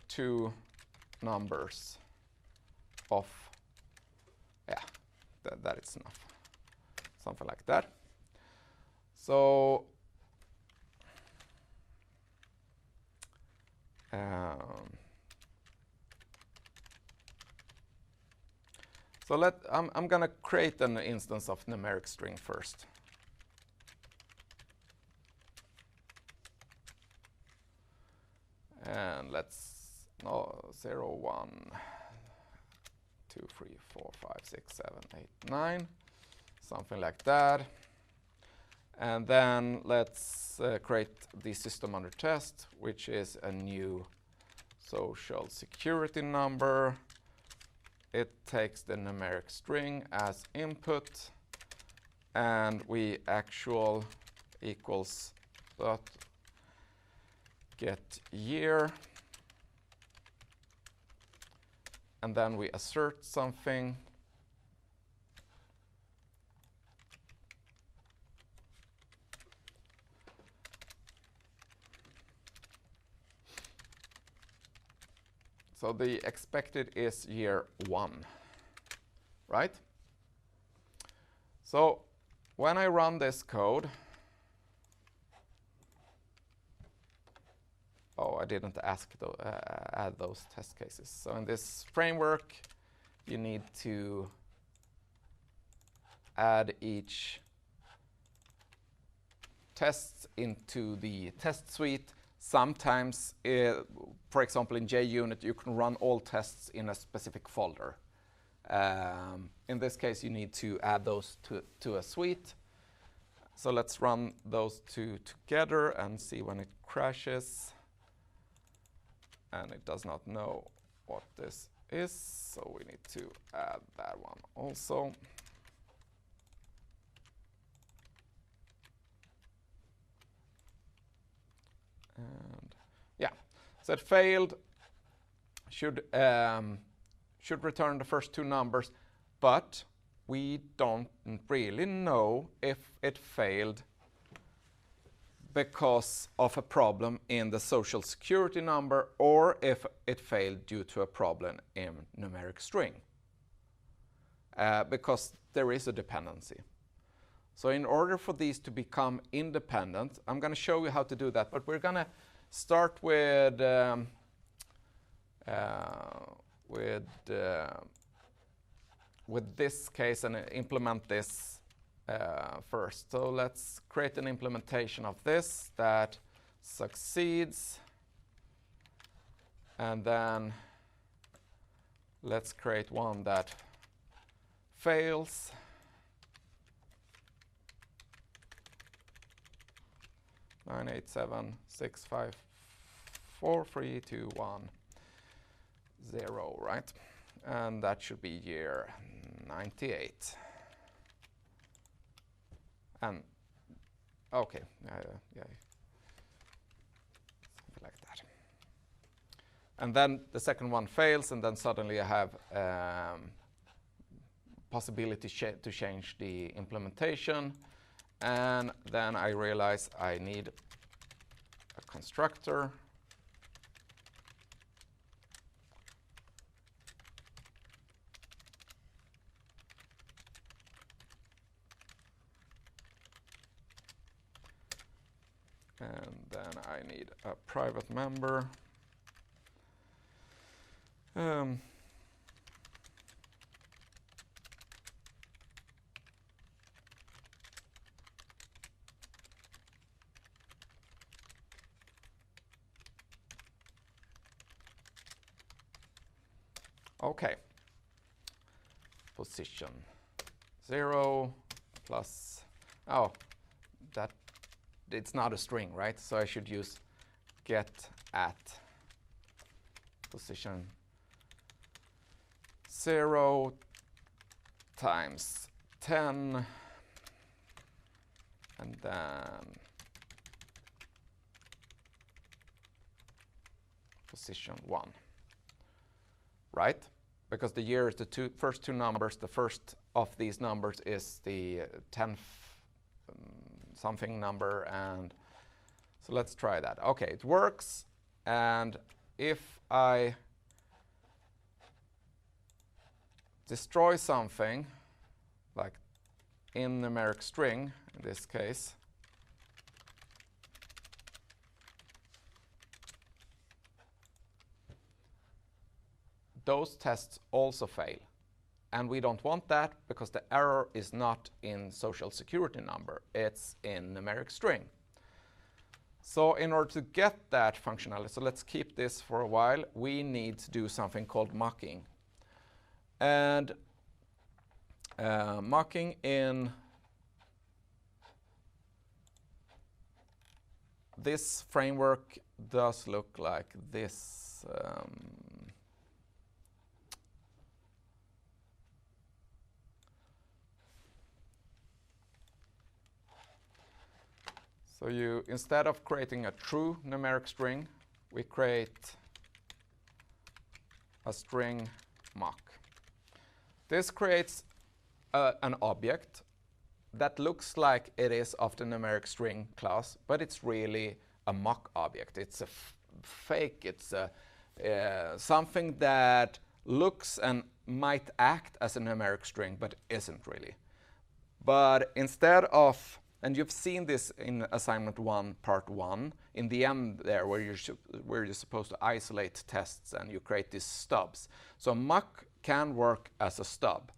two numbers of, that is enough. Something like that. So I'm going to create an instance of numeric string first. And let's 0, 1, 2, 3, 4, 5, 6, 7, 8, 9, something like that. And then let's create the system under test, which is a new social security number. It takes the numeric string as input, and we actual equals dot get year, and then we assert something. So the expected is year 1, right? So when I run this code, I didn't add those test cases. So in this framework, you need to add each test into the test suite. Sometimes, for example, in JUnit, you can run all tests in a specific folder. In this case, you need to add those to a suite. So let's run those two together and see when it crashes. And it does not know what this is, so we need to add that one also. And yeah, so it failed. Should return the first two numbers, but we don't really know if it failed because of a problem in the social security number or if it failed due to a problem in numeric string, because there is a dependency. So in order for these to become independent, I'm going to show you how to do that, but we're going to start with this case and implement this first. So let's create an implementation of this that succeeds, and then let's create one that fails. Nine, 8, 7, 6, 5, 4, 3, 2, 1, 0, right? And that should be year 98. And okay, yeah, something like that. And then the second one fails, and then suddenly I have possibility to change the implementation. And then I realize I need a constructor. And then I need a private member. Okay. Position 0 plus, oh, that it's not a string, right? So I should use get at position 0 times 10, and then position 1, right? Because the year is the first two numbers. The first of these numbers is the 10th something number, and so let's try that. Okay, it works, and if I destroy something, like in numeric string in this case, those tests also fail. And we don't want that because the error is not in social security number, it's in numeric string. So in order to get that functionality, so let's keep this for a while, we need to do something called mocking. And mocking in this framework does look like this. So you, instead of creating a true numeric string, we create a string mock. This creates an object that looks like it is of the numeric string class, but it's really a mock object. It's a fake, it's something that looks and might act as a numeric string, but isn't really. But instead of, and you've seen this in assignment 1, part 1, in the end there where you're supposed to isolate tests and you create these stubs. So mock can work as a stub.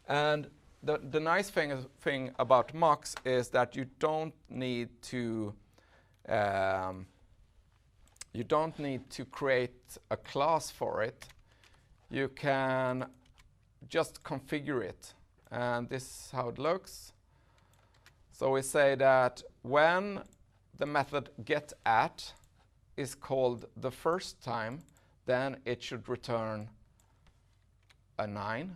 And the nice thing about mocks is that you don't need to create a class for it. You can just configure it, and this is how it looks. So we say that when the method getAt is called the first time, then it should return a 9.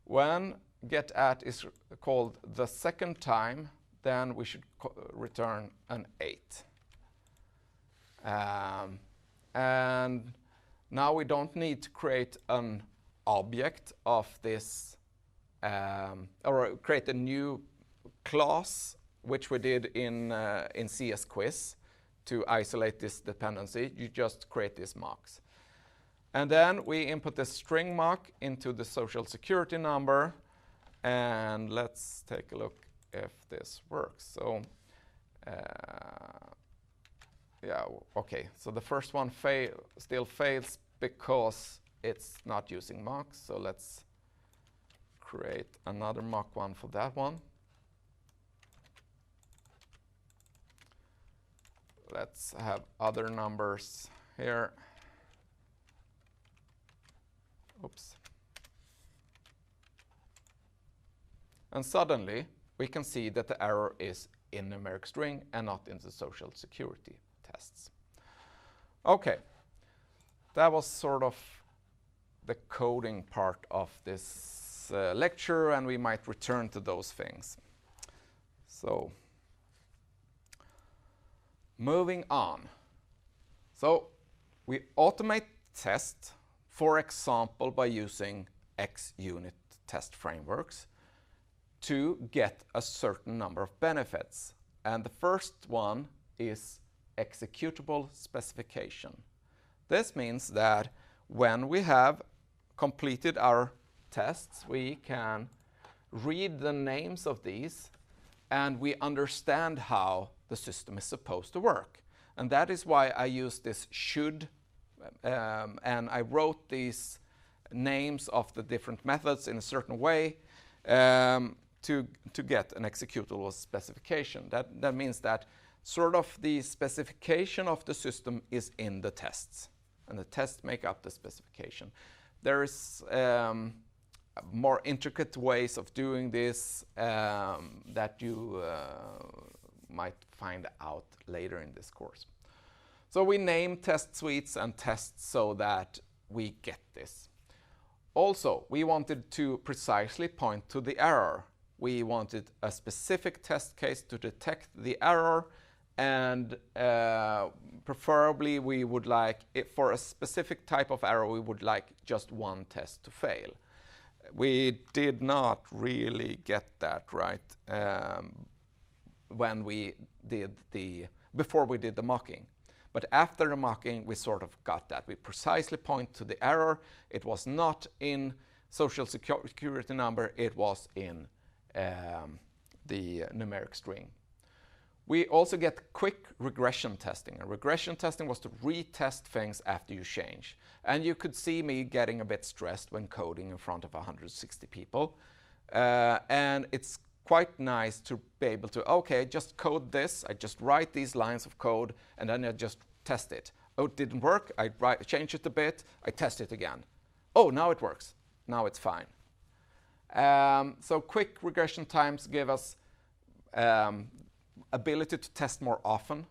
When getAt is called the second time, then we should return an 8. And now we don't need to create an object of this, or create a new class, which we did in CS Quiz to isolate this dependency. You just create these mocks. And then we input the string mock into the social security number. And let's take a look if this works. So, yeah, okay. So the first one still fails because it's not using mocks. So let's create another mock one for that one. Let's have other numbers here. Oops. And suddenly, we can see that the error is in numeric string and not in the social security tests. Okay, that was sort of the coding part of this lecture, and we might return to those things. So, moving on. So, we automate tests, for example, by using Xunit test frameworks to get a certain number of benefits. And the first one is executable specification. This means that when we have completed our tests, we can read the names of these and we understand how the system is supposed to work. And that is why I use this should, and I wrote these names of the different methods in a certain way to get an executable specification. That means that sort of the specification of the system is in the tests, and the tests make up the specification. There's more intricate ways of doing this that you might find out later in this course. So we name test suites and tests so that we get this. Also, we wanted to precisely point to the error. We wanted a specific test case to detect the error, and preferably we would like, for a specific type of error, we would like just one test to fail. We did not really get that right before we did the mocking. But after the mocking, we sort of got that. We precisely point to the error. It was not in social security number, it was in the numeric string. We also get quick regression testing. And regression testing was to retest things after you change. And you could see me getting a bit stressed when coding in front of 160 people. And it's quite nice to be able to, okay, just code this. I just write these lines of code, and then I just test it. Oh, it didn't work. I change it a bit. I test it again. Oh, now it works. Now it's fine. So quick regression times give us ability to test more often,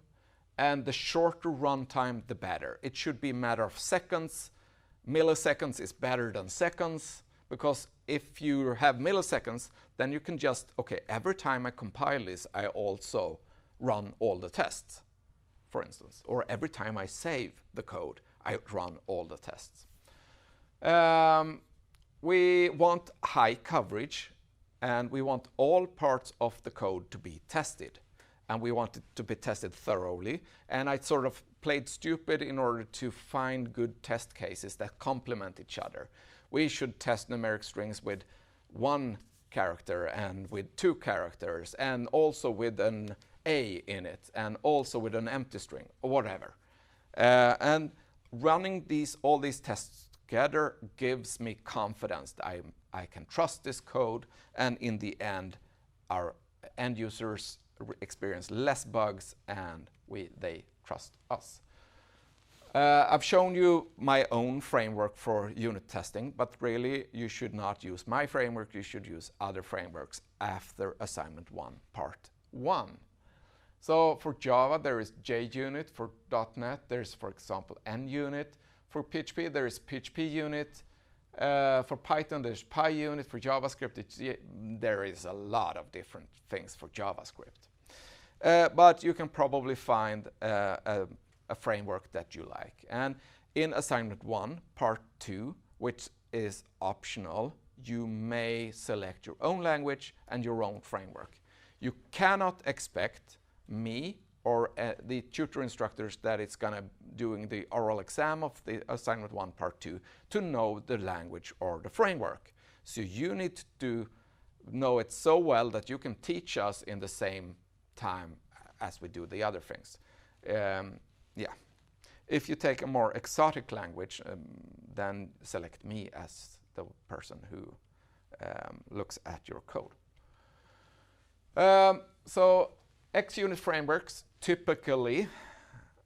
and the shorter runtime, the better. It should be a matter of seconds. Milliseconds is better than seconds, because if you have milliseconds, then you can just, okay, every time I compile this, I also run all the tests, for instance. Or every time I save the code, I run all the tests. We want high coverage, and we want all parts of the code to be tested. And we want it to be tested thoroughly. And I sort of played stupid in order to find good test cases that complement each other. We should test numeric strings with one character and with two characters, and also with an A in it, and also with an empty string, or whatever. And running all these tests together gives me confidence that I can trust this code, and in the end, our end users experience less bugs, and they trust us. I've shown you my own framework for unit testing, but really you should not use my framework, you should use other frameworks after assignment 1, part 1. So for Java there is JUnit, for .NET there's, for example, NUnit, for PHP there is PHP unit, for Python there's PyUnit, for JavaScript there is a lot of different things for JavaScript. But you can probably find a framework that you like. And in assignment 1, part 2, which is optional, you may select your own language and your own framework. You cannot expect me or the tutor instructors that it's gonna doing the oral exam of the assignment 1, part 2 to know the language or the framework. So you need to know it so well that you can teach us in the same time as we do the other things. Yeah. If you take a more exotic language, then select me as the person who looks at your code. So Xunit frameworks typically,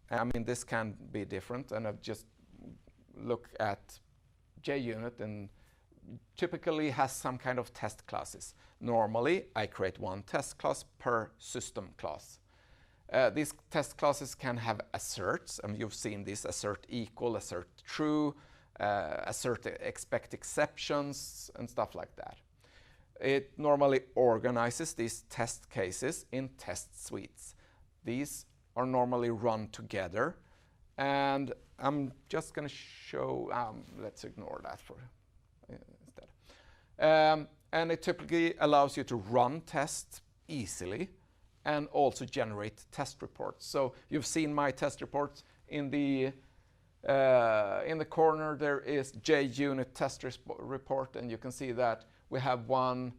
I mean this can be different, and I've just looked at JUnit and typically has some kind of test classes. Normally I create one test class per system class. These test classes can have asserts, and you've seen this: assert equal, assert true, assert expect exceptions, and stuff like that. It normally organizes these test cases in test suites. These are normally run together, and I'm just going to show, let's ignore that for instead. And it typically allows you to run tests easily and also generate test reports. So you've seen my test reports. In the corner there is JUnit test report, and you can see that we have one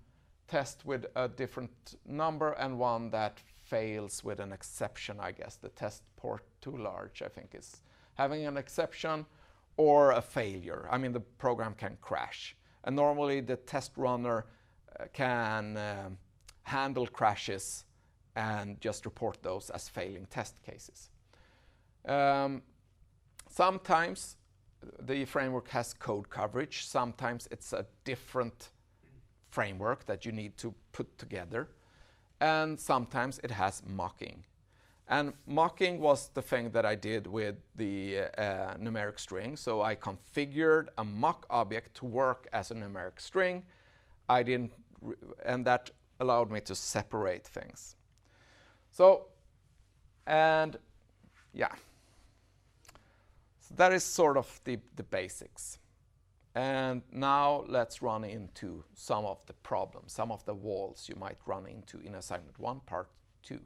test with a different number and one that fails with an exception. I guess the test port too large, I think, is having an exception or a failure. I mean, the program can crash. And normally the test runner can handle crashes and just report those as failing test cases. Sometimes the framework has code coverage. Sometimes it's a different framework that you need to put together. And sometimes it has mocking. And mocking was the thing that I did with the numeric string. So I configured a mock object to work as a numeric string. And that allowed me to separate things. So, and yeah. So that is sort of the basics. And now let's run into some of the problems, some of the walls you might run into in assignment 1, part 2.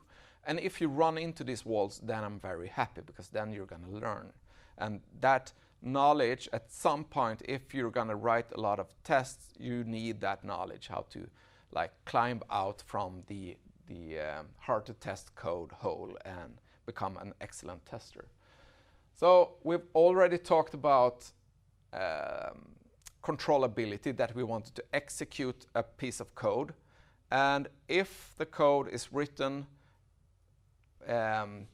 And if you run into these walls, then I'm very happy, because then you're going to learn. And that knowledge, at some point, if you're going to write a lot of tests, you need that knowledge, how to like climb out from the hard to test code hole and become an excellent tester. So we've already talked about controllability, that we wanted to execute a piece of code. And if the code is written in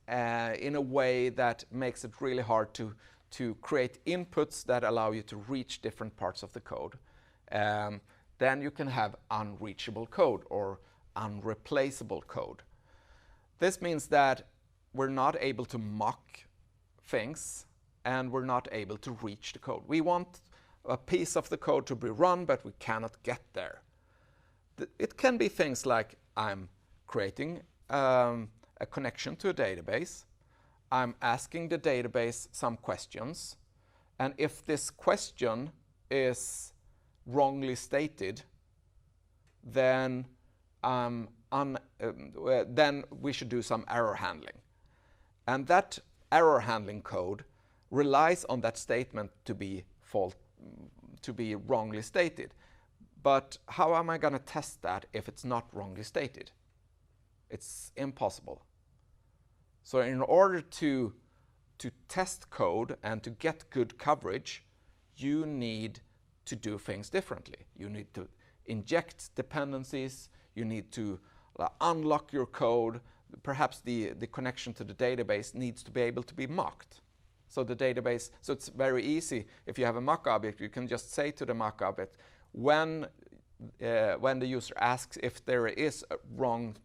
a way that makes it really hard to create inputs that allow you to reach different parts of the code, then you can have unreachable code or unreplaceable code. This means that we're not able to mock things and we're not able to reach the code. We want a piece of the code to be run, but we cannot get there. It can be things like I'm creating a connection to a database. I'm asking the database some questions. And if this question is wrongly stated, then then we should do some error handling. And that error handling code relies on that statement to be wrongly stated. But how am I going to test that if it's not wrongly stated? It's impossible. So in order to test code and to get good coverage, you need to do things differently. You need to inject dependencies. You need to unlock your code. Perhaps the connection to the database needs to be able to be mocked. So the database, so it's very easy. If you have a mock object, you can just say to the mock object, when the user asks if there is a wrong,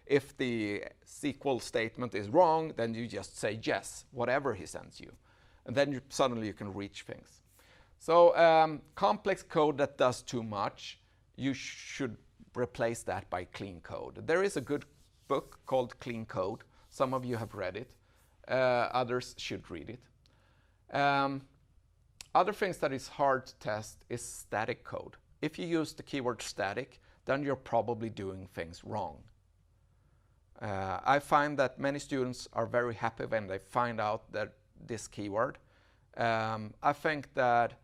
if the SQL statement is wrong, then you just say yes, whatever he sends you. And then suddenly you can reach things. So complex code that does too much, you should replace that by clean code. There is a good book called Clean Code. Some of you have read it. Others should read it. Other things that is hard to test is static code. If you use the keyword static, then you're probably doing things wrong. I find that many students are very happy when they find out that this keyword. I think that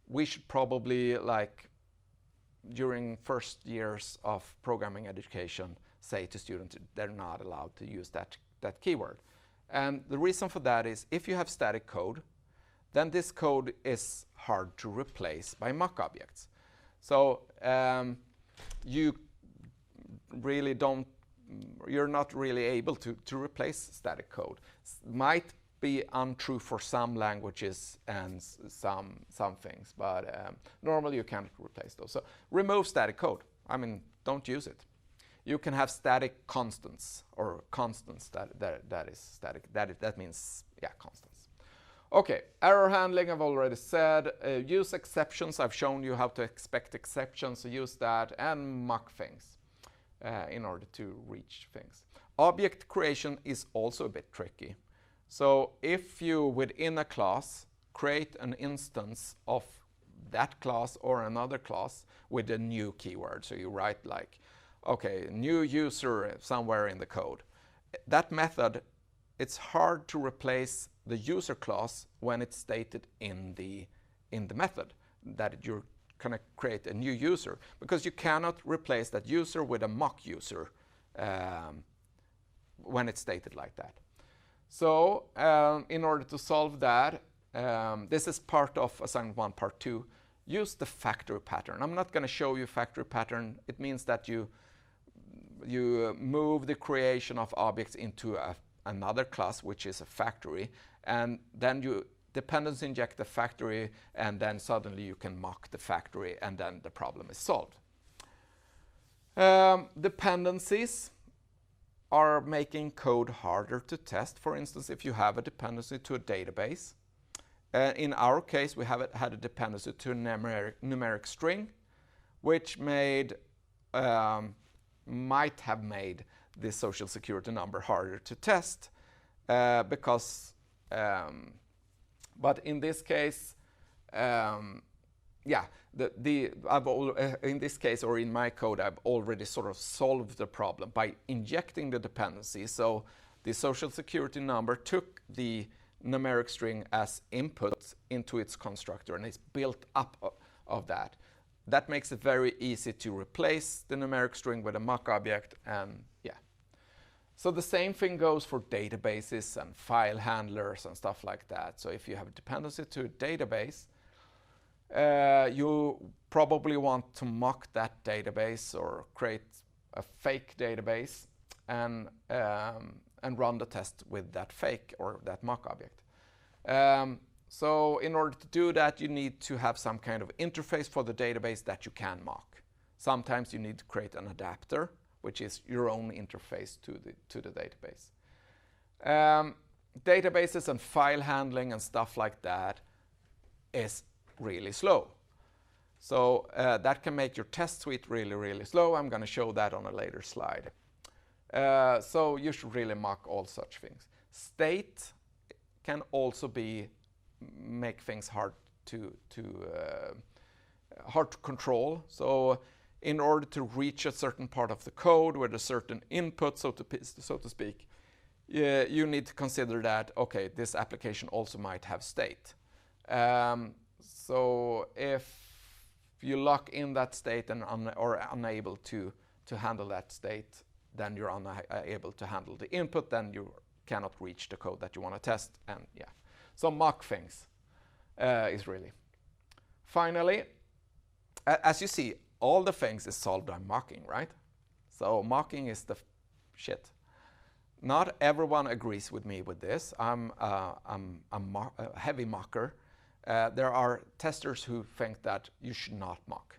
we should probably, like, during first years of programming education, say to students they're not allowed to use that keyword. And the reason for that is if you have static code, then this code is hard to replace by mock objects. So you're not really able to replace static code. Might be untrue for some languages and some things, but normally you can't replace those. So remove static code. I mean, don't use it. You can have static constants or constants that is static. That means, yeah, constants. Okay, error handling I've already said. Use exceptions. I've shown you how to expect exceptions, so use that, and mock things in order to reach things. Object creation is also a bit tricky. So if you, within a class, create an instance of that class or another class with a new keyword, so you write like, okay, new user somewhere in the code. That method, it's hard to replace the user class when it's stated in the method that you're going to create a new user, because you cannot replace that user with a mock user when it's stated like that. So in order to solve that, this is part of assignment 1, part 2. Use the factory pattern. I'm not going to show you factory pattern. It means that you move the creation of objects into another class, which is a factory, and then you dependency inject the factory, and then suddenly you can mock the factory, and then the problem is solved. Dependencies are making code harder to test. For instance, if you have a dependency to a database, in our case, we had a dependency to a numeric string, which might have made the social security number harder to test, because, but in this case, yeah, in this case, or in my code, I've already sort of solved the problem by injecting the dependency. So the social security number took the numeric string as input into its constructor, and it's built up of that. That makes it very easy to replace the numeric string with a mock object, and yeah. So the same thing goes for databases and file handlers and stuff like that. So if you have a dependency to a database, you probably want to mock that database or create a fake database and run the test with that fake or that mock object. So in order to do that, you need to have some kind of interface for the database that you can mock. Sometimes you need to create an adapter, which is your own interface to the database. Databases and file handling and stuff like that is really slow. So that can make your test suite really, really slow. I'm going to show that on a later slide. So you should really mock all such things. State can also make things hard to control. So in order to reach a certain part of the code with a certain input, so to speak, you need to consider that, okay, this application also might have state. So if you lock in that state and are unable to handle that state, then you're unable to handle the input, then you cannot reach the code that you want to test, and yeah. So mock things is really. Finally, as you see, all the things is solved by mocking, right? So mocking is the shit. Not everyone agrees with me with this. I'm a heavy mocker. There are testers who think that you should not mock.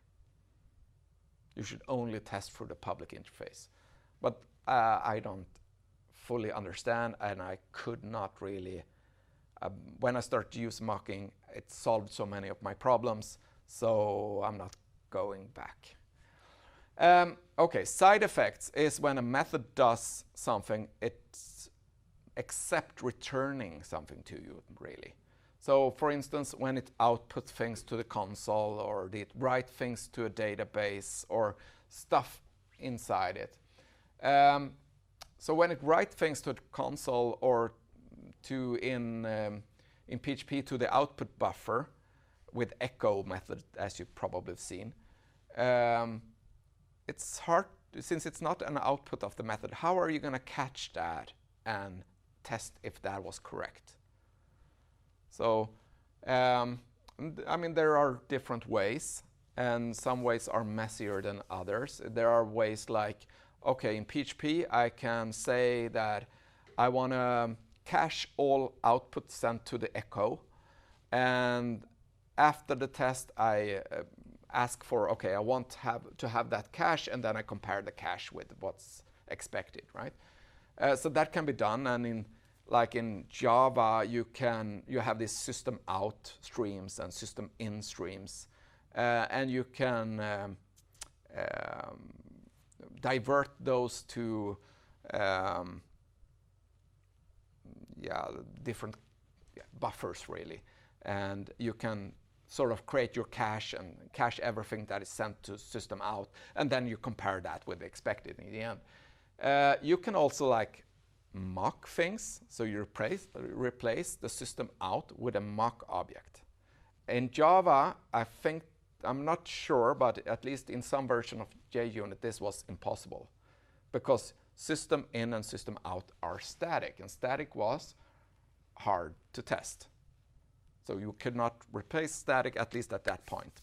You should only test through the public interface. But I don't fully understand, and I could not really. When I started to use mocking, it solved so many of my problems, so I'm not going back. Okay, side effects is when a method does something, it's except returning something to you, really. So for instance, when it outputs things to the console, or it writes things to a database, or stuff inside it. So when it writes things to the console, or in PHP to the output buffer with echo method, as you probably have seen, it's hard, since it's not an output of the method. How are you going to catch that and test if that was correct? So, I mean, there are different ways, and some ways are messier than others. There are ways like, okay, in PHP, I can say that I want to cache all outputs sent to the echo, and after the test, I ask for, okay, I want to have that cache, and then I compare the cache with what's expected, right? So that can be done, and in Java, you have these system out streams and system in streams, and you can divert those to different buffers, really, and you can sort of create your cache and cache everything that is sent to system out, and then you compare that with the expected in the end. You can also like mock things, so you replace the system out with a mock object. In Java, I'm not sure, but at least in some version of JUnit, this was impossible, because system in and system out are static, and static was hard to test. So you could not replace static, at least at that point.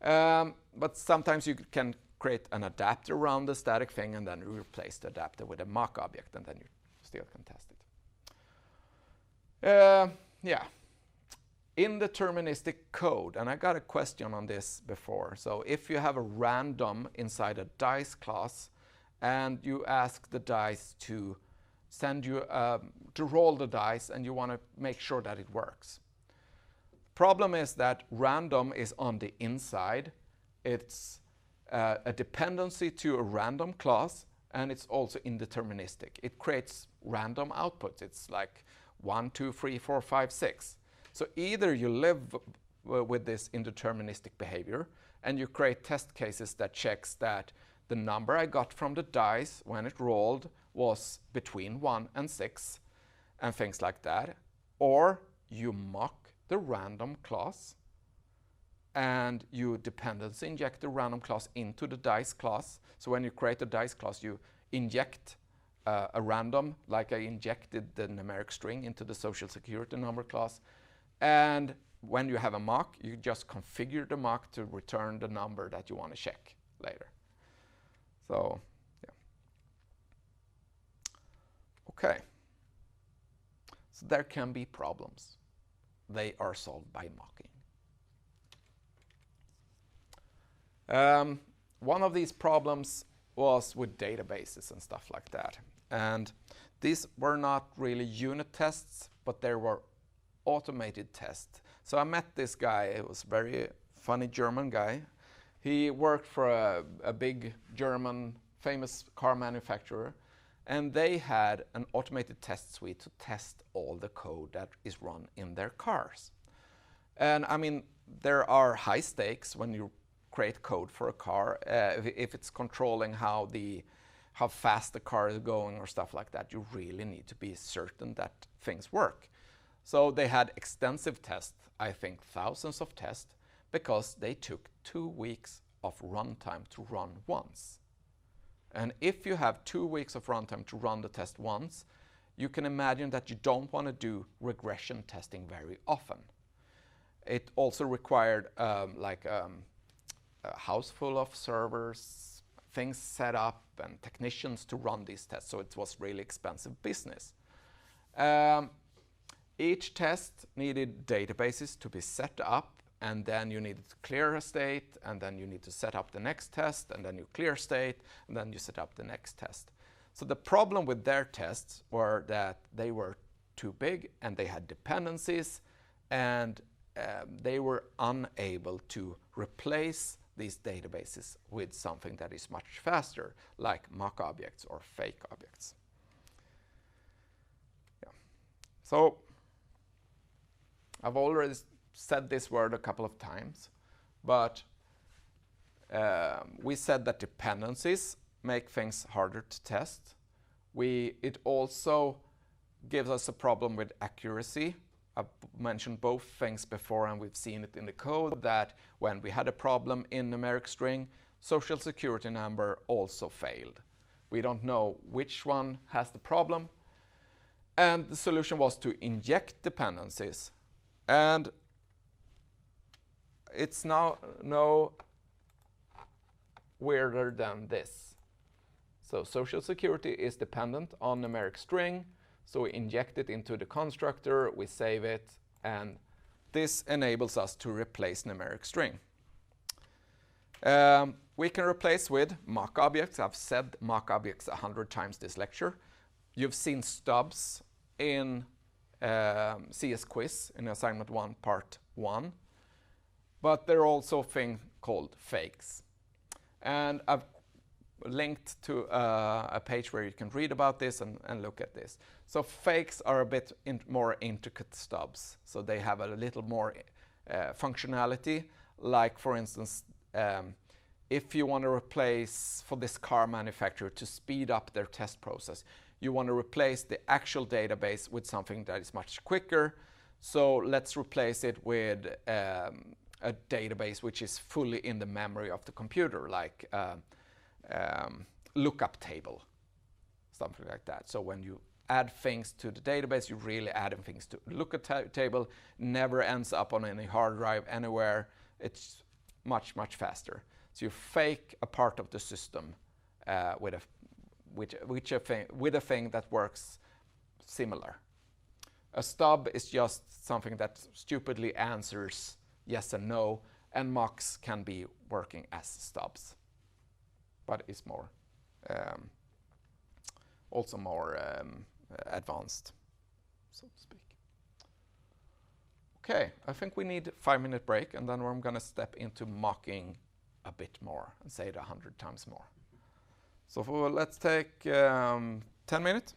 But sometimes you can create an adapter around the static thing, and then you replace the adapter with a mock object, and then you still can test it. indeterministic code, and I got a question on this before. So if you have a random inside a dice class and you ask the dice to send you to roll the dice and you want to make sure that it works. Problem is that random is on the inside. It's a dependency to a random class, and it's also indeterministic. It creates random outputs. It's like 1, 2, 3, 4, 5, 6. So either you live with this indeterministic behavior and you create test cases that checks that the number I got from the dice when it rolled was between 1 and 6 and things like that. Or you mock the random class and you dependency inject the random class into the dice class. So when you create a dice class, you inject a random, like I injected the numeric string into the social security number class. And when you have a mock, you just configure the mock to return the number that you want to check later. So, yeah. Okay. So there can be problems. They are solved by mocking. One of these problems was with databases and stuff like that. And these were not really unit tests, but there were automated tests. So I met this guy. It was a very funny German guy. He worked for a big German famous car manufacturer, and they had an automated test suite to test all the code that is run in their cars. And I mean, there are high stakes when you create code for a car. If it's controlling how fast the car is going or stuff like that, you really need to be certain that things work. So they had extensive tests, I think thousands of tests, because they took 2 weeks of runtime to run once. And if you have 2 weeks of runtime to run the test once, you can imagine that you don't want to do regression testing very often. It also required a house full of servers, things set up, and technicians to run these tests, so it was really expensive business. Each test needed databases to be set up, and then you needed to clear a state, and then you need to set up the next test, and then you clear state, and then you set up the next test. So the problem with their tests were that they were too big, and they had dependencies, and they were unable to replace these databases with something that is much faster, like mock objects or fake objects. Yeah. So I've already said this word a couple of times, but we said that dependencies make things harder to test. It also gives us a problem with accuracy. I've mentioned both things before, and we've seen it in the code that when we had a problem in numeric string, social security number also failed. We don't know which one has the problem. And the solution was to inject dependencies. And it's now no weirder than this. So social security is dependent on numeric string. So we inject it into the constructor, we save it, and this enables us to replace numeric string. We can replace with mock objects. I've said mock objects 100 times this lecture. You've seen stubs in CS quiz in assignment 1, part 1. But there are also a thing called fakes. And I've linked to a page where you can read about this and look at this. So fakes are a bit more intricate stubs. So they have a little more functionality. Like, for instance, if you want to replace, for this car manufacturer, to speed up their test process, you want to replace the actual database with something that is much quicker. So let's replace it with a database which is fully in the memory of the computer, like lookup table, something like that. So when you add things to the database, you really add things to the lookup table, never ends up on any hard drive anywhere. It's much, much faster. So you fake a part of the system with a thing that works similar. A stub is just something that stupidly answers yes and no, and mocks can be working as stubs, but it's more also more advanced, so to speak. Okay, I think we need a 5-minute break, and then I'm going to step into mocking a bit more and say it 100 times more. So let's take 10 minutes.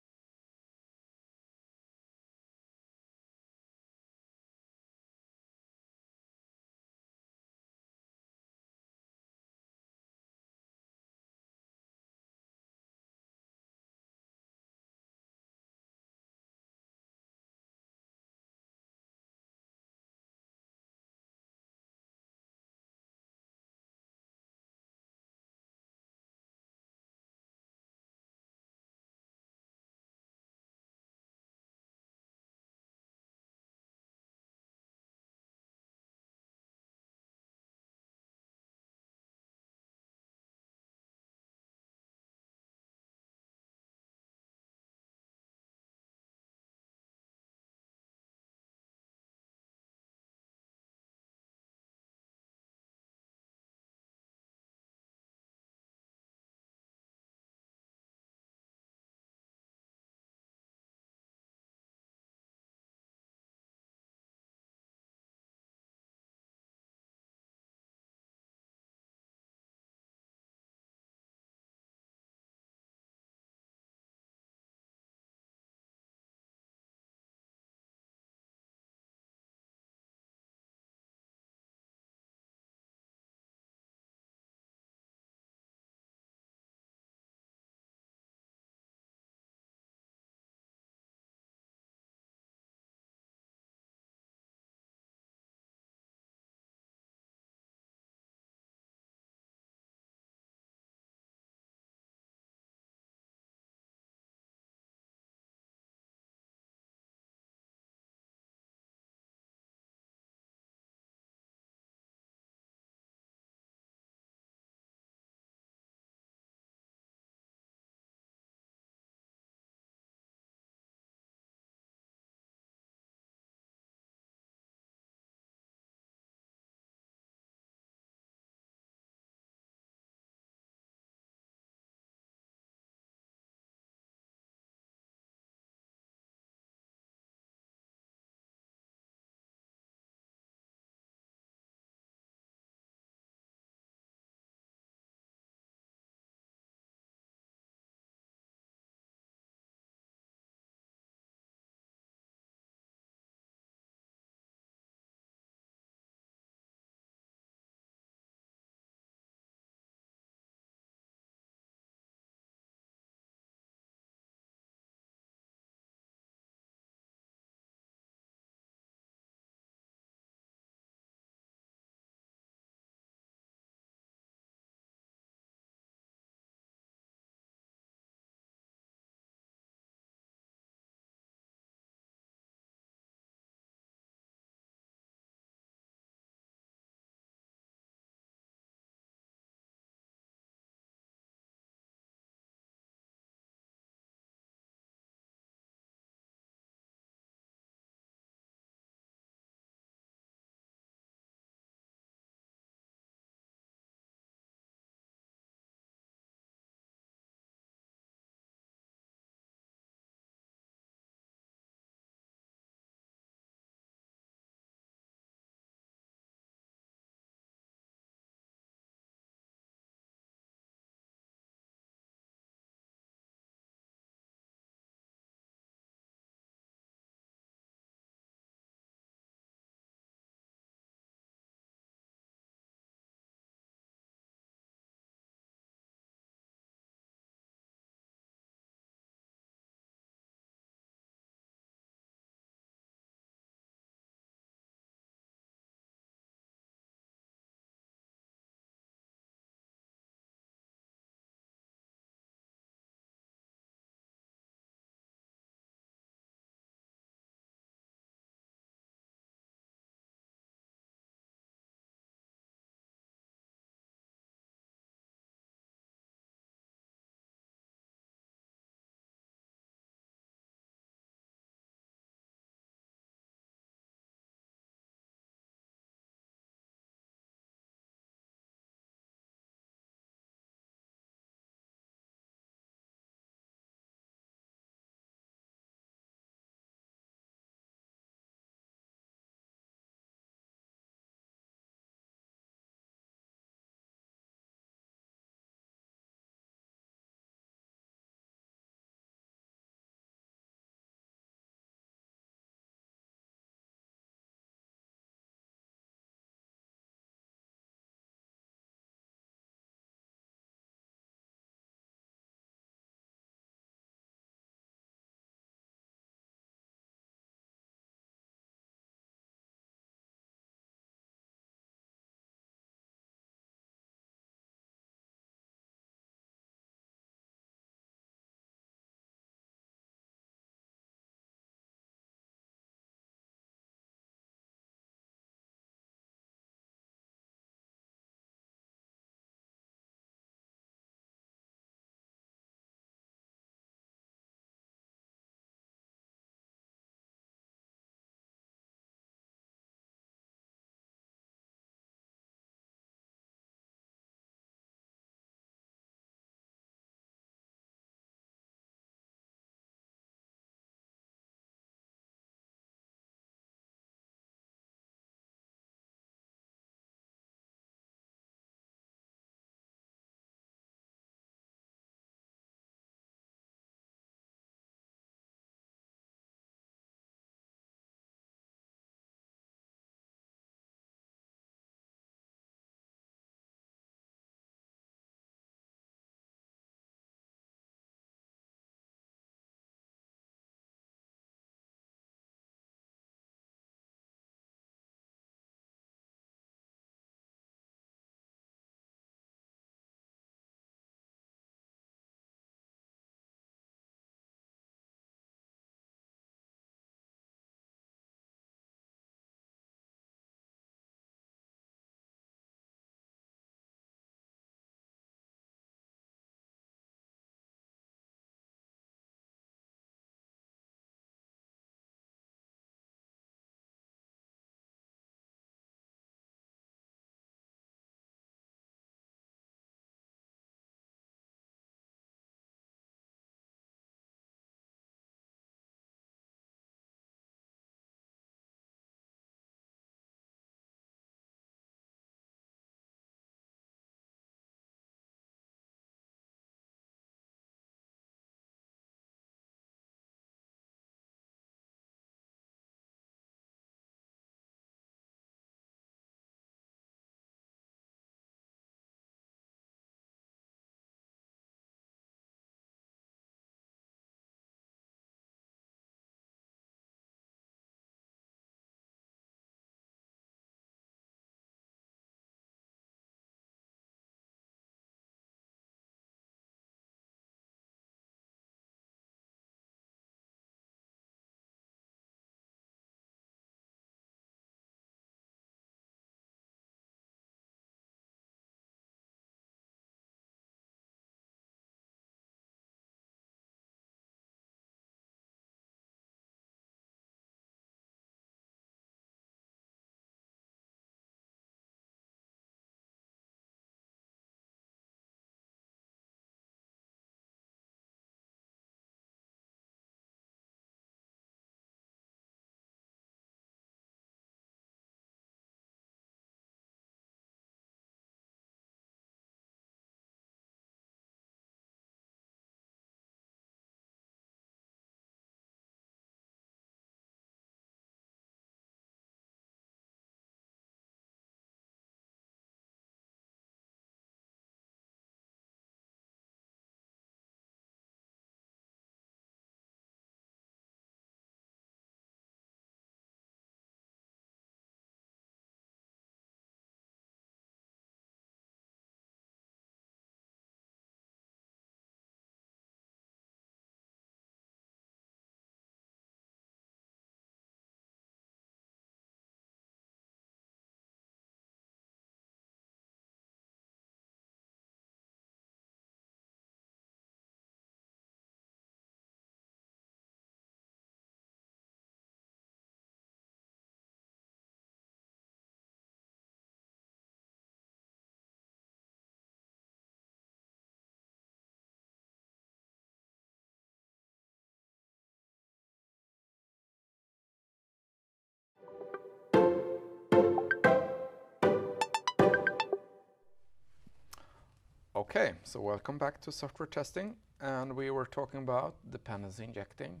Okay, so welcome back to software testing, and we were talking about dependency injecting,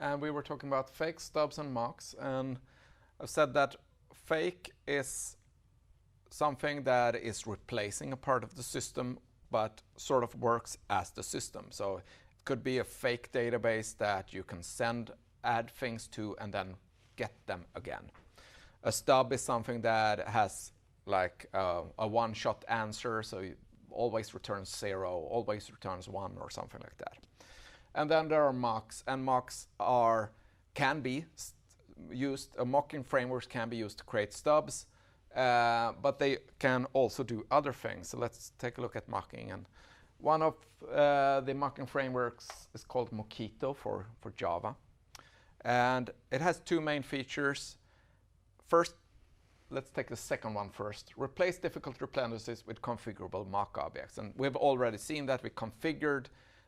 and we were talking about fake stubs and mocks, and I've said that fake is something that is replacing a part of the system but sort of works as the system. So it could be a fake database that you can add things to and then get them again. A stub is something that has like a one-shot answer, so it always returns 0, always returns 1 or something like that. And then there are mocks, and mocks can be used, mocking frameworks can be used to create stubs, but they can also do other things. So let's take a look at mocking. And one of the mocking frameworks is called Mockito for Java. And it has two main features. First, let's take the second one first. Replace difficult dependencies with configurable mock objects. And we've already seen that we configured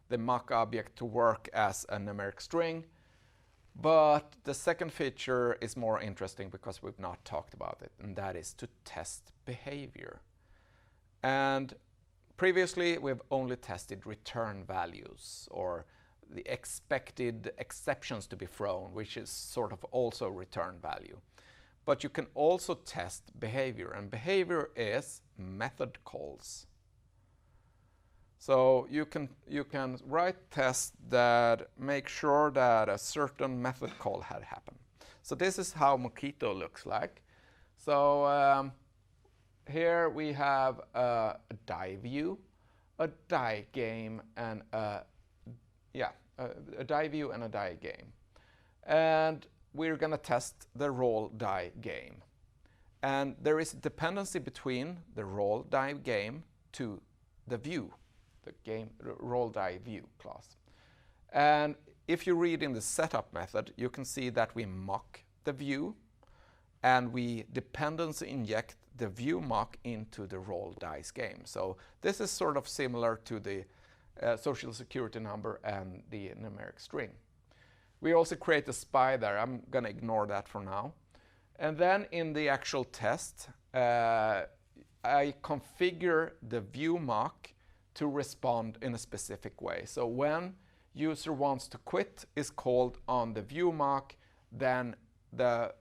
the mock object to work as a numeric string. But the second feature is more interesting because we've not talked about it, and that is to test behavior. And previously, we've only tested return values or the expected exceptions to be thrown, which is sort of also return value. But you can also test behavior, and behavior is method calls. So you can write tests that make sure that a certain method call had happened. So this is how Mockito looks like. So here we have a die view, a die game, and a die view and a die game. And we're going to test the roll die game. And there is a dependency between the roll die game to the view, the game roll die view class. And if you read in the setup method, you can see that we mock the view and we dependency inject the view mock into the roll dice game. So this is sort of similar to the social security number and the numeric string. We also create a spy there. I'm going to ignore that for now. And then in the actual test, I configure the view mock to respond in a specific way. So when user wants to quit is called on the view mock, then the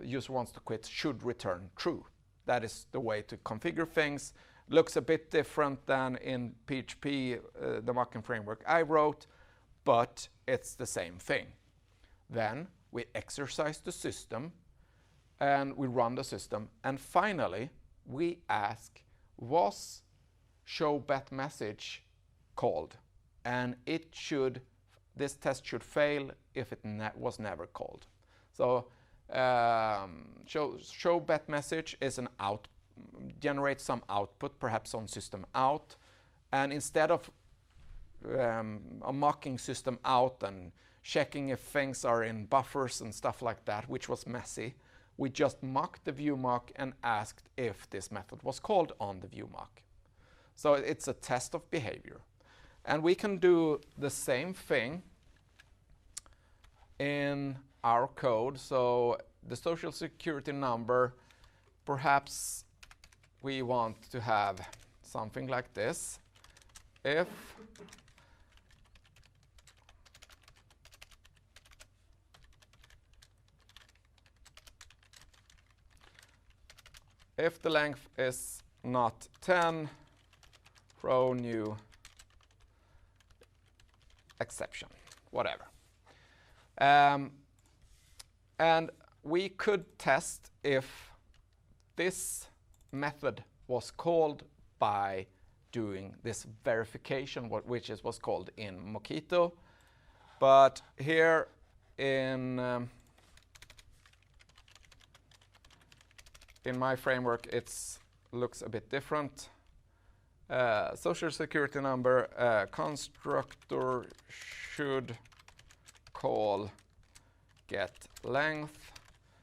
user wants to quit should return true. That is the way to configure things. Looks a bit different than in PHP, the mocking framework I wrote, but it's the same thing. Then we exercise the system and we run the system. And finally, we ask, was show bet message called? And this test should fail if it was never called. So show bet message is generates some output, perhaps on system out. And instead of mocking system out and checking if things are in buffers and stuff like that, which was messy, we just mocked the view mock and asked if this method was called on the view mock. So it's a test of behavior. And we can do the same thing in our code. So the social security number, perhaps we want to have something like this. If the length is not 10, throw new exception, whatever. And we could test if this method was called by doing this verification, which was called in Mockito. But here in my framework, it looks a bit different. Social security number, constructor should call get length.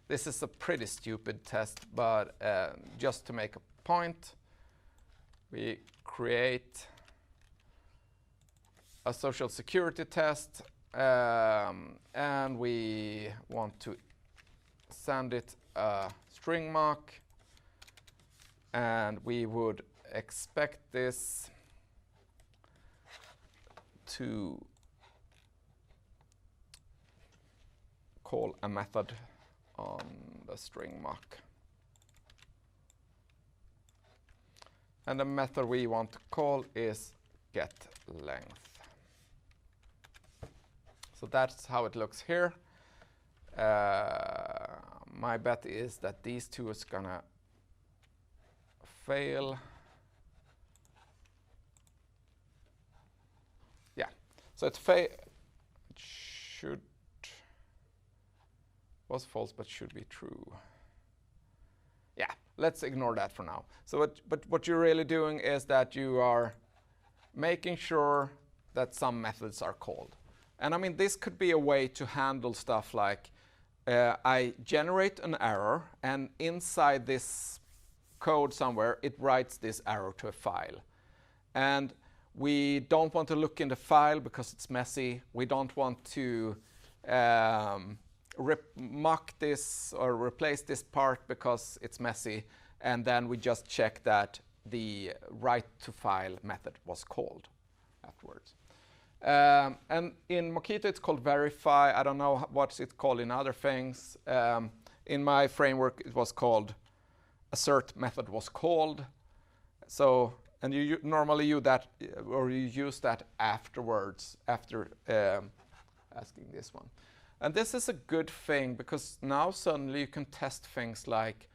This is a pretty stupid test, but just to make a point, we create a social security test, and we want to send it a string mock, and we would expect this to call a method on the string mock. And the method we want to call is getLength. So that's how it looks here. My bet is that these two is gonna fail. Yeah, so it should was false but should be true. Yeah, let's ignore that for now. So what you're really doing is that you are making sure that some methods are called. And I mean, this could be a way to handle stuff like I generate an error, and inside this code somewhere, it writes this error to a file. And we don't want to look in the file because it's messy. We don't want to mock this or replace this part because it's messy. And then we just check that the write to file method was called afterwards. And in Mockito, it's called verify. I don't know what's it called in other things. In my framework, it was called assert method was called. So, and you normally use that, or you use that afterwards, after asking this one. And this is a good thing because now suddenly you can test things like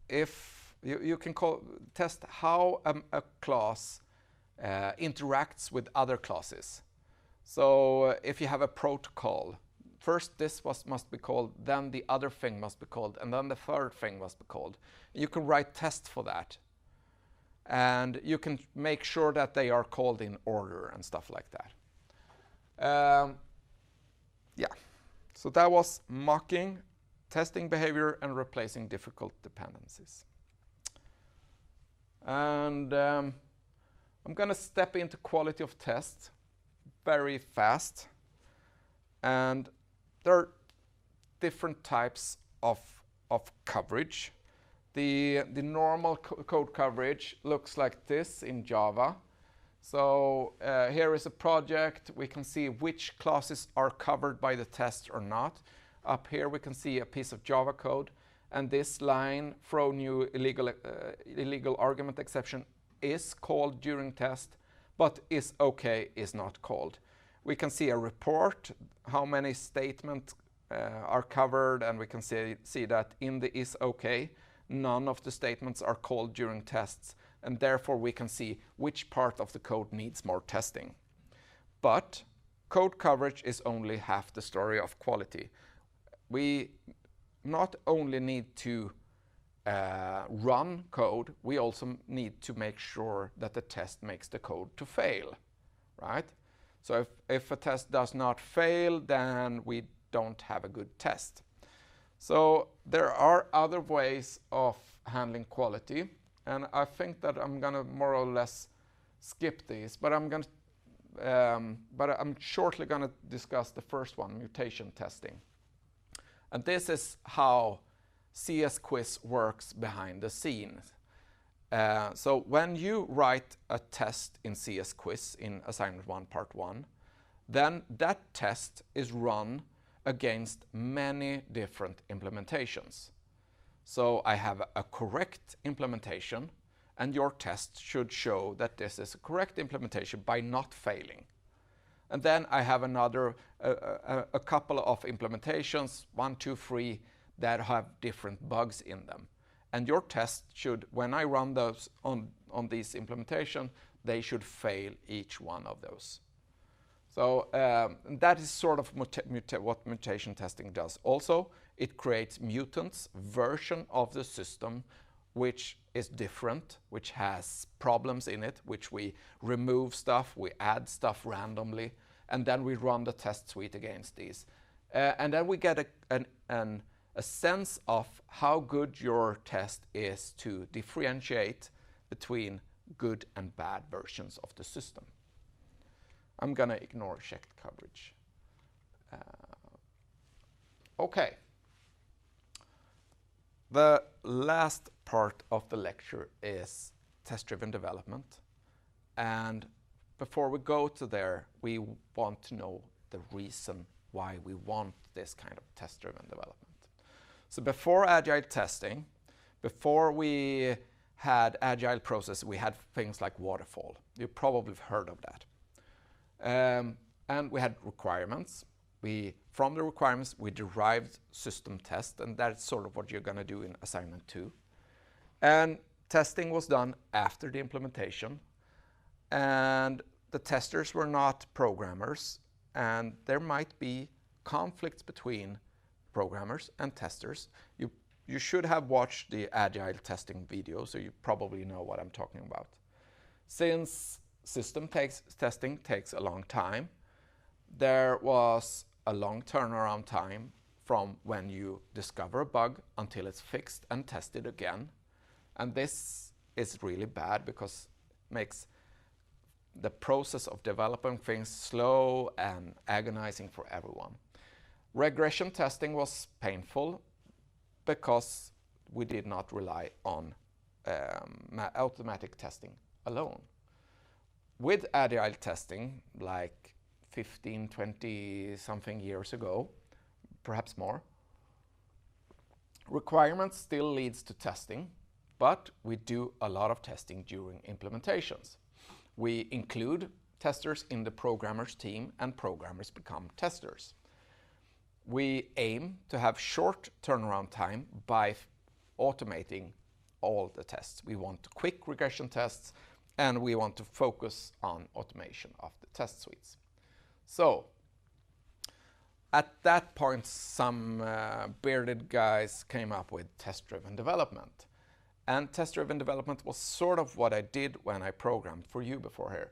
if you can test how a class interacts with other classes. So if you have a protocol, first this must be called, then the other thing must be called, and then the third thing must be called. You can write tests for that. And you can make sure that they are called in order and stuff like that. Yeah, so that was mocking, testing behavior, and replacing difficult dependencies. And I'm going to step into quality of test very fast. And there are different types of coverage. The normal code coverage looks like this in Java. So here is a project. We can see which classes are covered by the test or not. Up here we can see a piece of Java code. And this line, throw new illegal argument exception, is called during test, but is OK is not called. We can see a report, how many statements are covered, and we can see that in the is OK, none of the statements are called during tests, and therefore we can see which part of the code needs more testing. But code coverage is only half the story of quality. We not only need to run code, we also need to make sure that the test makes the code to fail, right? So if a test does not fail, then we don't have a good test. So there are other ways of handling quality, and I think that I'm gonna more or less skip these, but I'm shortly gonna discuss the first one, mutation testing. And this is how CS Quiz works behind the scenes. So when you write a test in CS Quiz in assignment 1, part 1, then that test is run against many different implementations. So I have a correct implementation, and your test should show that this is a correct implementation by not failing. And then I have a couple of implementations, 1, 2, 3, that have different bugs in them. And your test should, when I run those on these implementation, they should fail each one of those. So that is sort of what mutation testing does. Also, it creates mutants version of the system which is different, which has problems in it, which we remove stuff, we add stuff randomly, and then we run the test suite against these. And then we get a sense of how good your test is to differentiate between good and bad versions of the system. I'm gonna ignore checked coverage. Okay. The last part of the lecture is test-driven development. And before we go to there, we want to know the reason why we want this kind of test-driven development. So before agile testing, before we had agile process, we had things like waterfall. You probably have heard of that. And we had requirements. From the requirements, we derived system test, and that's sort of what you're going to do in assignment 2. And testing was done after the implementation. And the testers were not programmers, and there might be conflicts between programmers and testers. You should have watched the agile testing video, so you probably know what I'm talking about. Since system testing takes a long time, there was a long turnaround time from when you discover a bug until it's fixed and tested again. And this is really bad because it makes the process of developing things slow and agonizing for everyone. Regression testing was painful because we did not rely on automatic testing alone. With agile testing, like 15, 20 something years ago, perhaps more, requirements still leads to testing, but we do a lot of testing during implementations. We include testers in the programmer's team, and programmers become testers. We aim to have short turnaround time by automating all the tests. We want quick regression tests, and we want to focus on automation of the test suites. So, at that point, some bearded guys came up with test-driven development. And test-driven development was sort of what I did when I programmed for you before.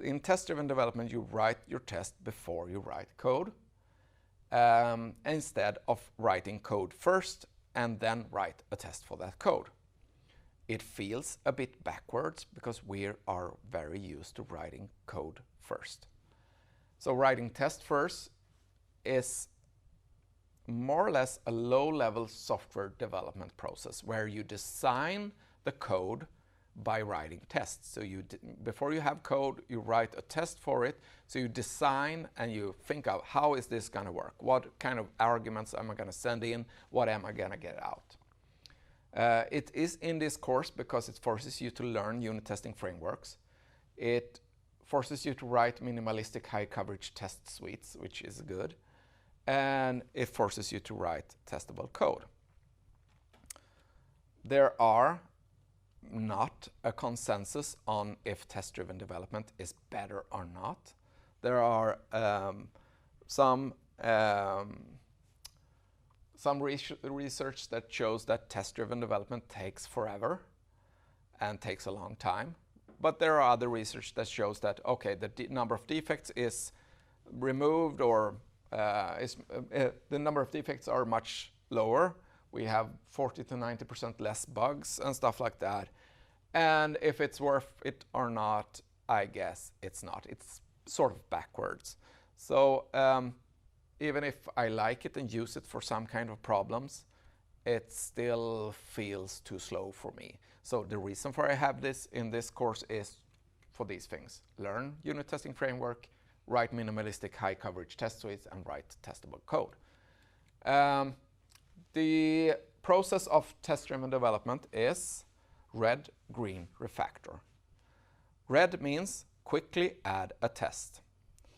In test-driven development, you write your test before you write code, instead of writing code first and then write a test for that code. It feels a bit backwards because we are very used to writing code first. So writing test first is more or less a low-level software development process where you design the code by writing tests. So before you have code, you write a test for it. So you design and you think of how is this going to work? What kind of arguments am I going to send in? What am I going to get out? It is in this course because it forces you to learn unit testing frameworks. It forces you to write minimalistic high coverage test suites, which is good. And it forces you to write testable code. There are not a consensus on if test-driven development is better or not. There are some research that shows that test-driven development takes forever and takes a long time. But there are other research that shows that, okay, the number of defects is removed, or the number of defects are much lower. We have 40 to 90% less bugs and stuff like that. And if it's worth it or not, I guess it's not. It's sort of backwards. So even if I like it and use it for some kind of problems, it still feels too slow for me. So the reason for I have this in this course is for these things. Learn unit testing framework, write minimalistic high coverage test suites, and write testable code. The process of test-driven development is red, green, refactor. Red means quickly add a test.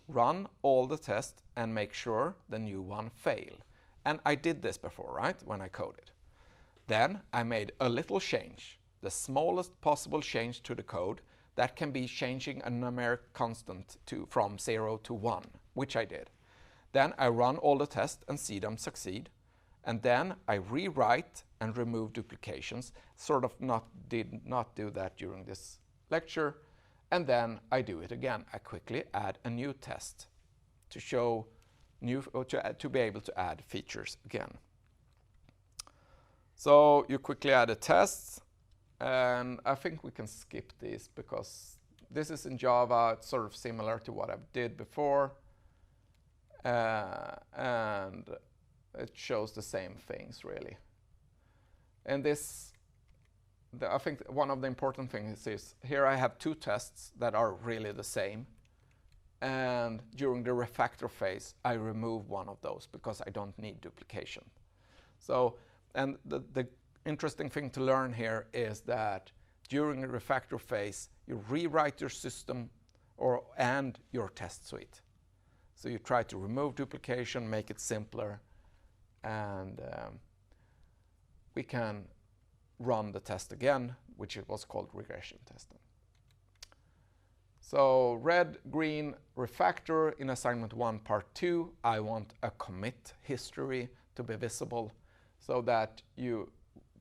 Run all the tests and make sure the new one fail. And I did this before, right, when I coded. Then I made a little change, the smallest possible change to the code that can be changing a numeric constant from 0 to 1, which I did. Then I run all the tests and see them succeed. And then I rewrite and remove duplications, sort of did not do that during this lecture. And then I do it again. I quickly add a new test to show to be able to add features again. So you quickly add a test, and I think we can skip this because this is in Java. It's sort of similar to what I did before. And it shows the same things really. And this, I think one of the important things is here I have two tests that are really the same. And during the refactor phase, I remove one of those because I don't need duplication. So, and the interesting thing to learn here is that during the refactor phase, you rewrite your system and your test suite. So you try to remove duplication, make it simpler, and we can run the test again, which it was called regression testing. So red, green, refactor in assignment 1, part 2. I want a commit history to be visible so that you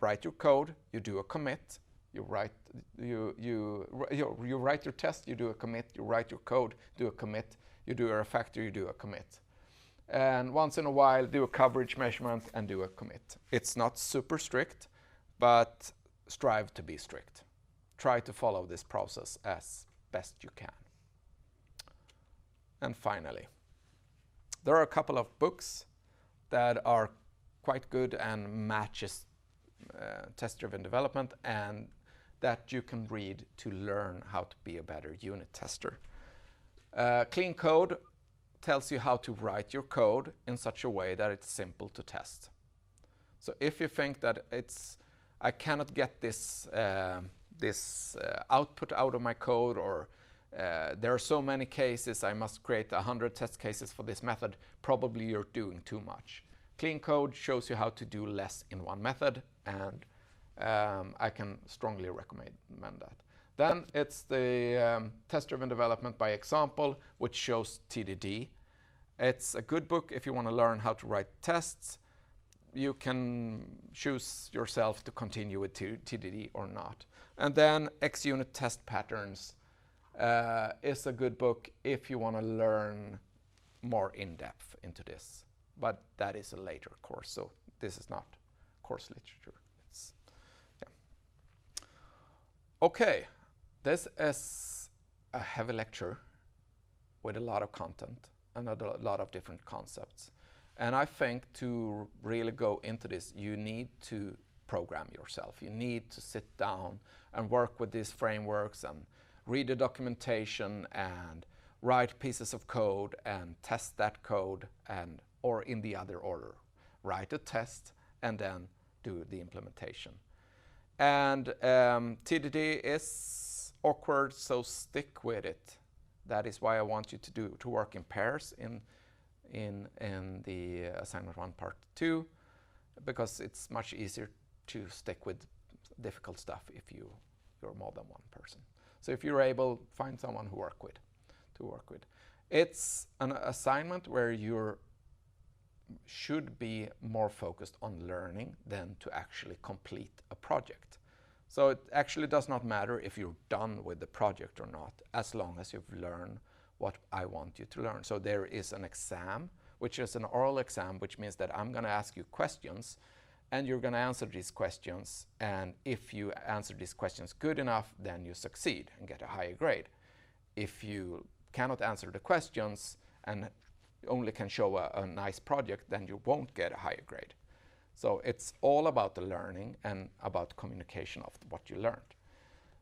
write your code, you do a commit, you write your test, you do a commit, you write your code, do a commit, you do a refactor, you do a commit. And once in a while, do a coverage measurement and do a commit. It's not super strict, but strive to be strict. Try to follow this process as best you can. And finally, there are a couple of books that are quite good and matches test-driven development and that you can read to learn how to be a better unit tester. Clean Code tells you how to write your code in such a way that it's simple to test. So if you think that I cannot get this output out of my code, or there are so many cases, I must create 100 test cases for this method, probably you're doing too much. Clean Code shows you how to do less in one method, and I can strongly recommend that. Then it's the test-driven development by example, which shows TDD. It's a good book if you want to learn how to write tests. You can choose yourself to continue with TDD or not. And then Xunit Test Patterns is a good book if you want to learn more in-depth into this. But that is a later course, so this is not course literature. Okay, this is a heavy lecture with a lot of content and a lot of different concepts. And I think to really go into this, you need to program yourself. You need to sit down and work with these frameworks and read the documentation and write pieces of code and test that code, or in the other order. Write a test and then do the implementation. And TDD is awkward, so stick with it. That is why I want you to work in pairs in the assignment 1 part 2, because it's much easier to stick with difficult stuff if you're more than one person. So if you're able, find someone to work with. It's an assignment where you should be more focused on learning than to actually complete a project. So it actually does not matter if you're done with the project or not, as long as you've learned what I want you to learn. So there is an exam, which is an oral exam, which means that I'm going to ask you questions, and you're going to answer these questions. And if you answer these questions good enough, then you succeed and get a higher grade. If you cannot answer the questions and only can show a nice project, then you won't get a higher grade. So it's all about the learning and about communication of what you learned.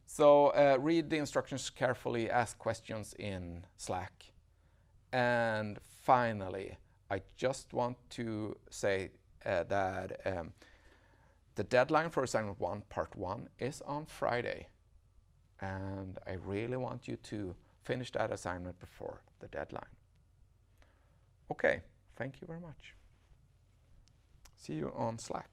So read the instructions carefully, ask questions in Slack. And finally, I just want to say that the deadline for assignment 1, part 1 is on Friday. And I really want you to finish that assignment before the deadline. Okay, thank you very much. See you on Slack.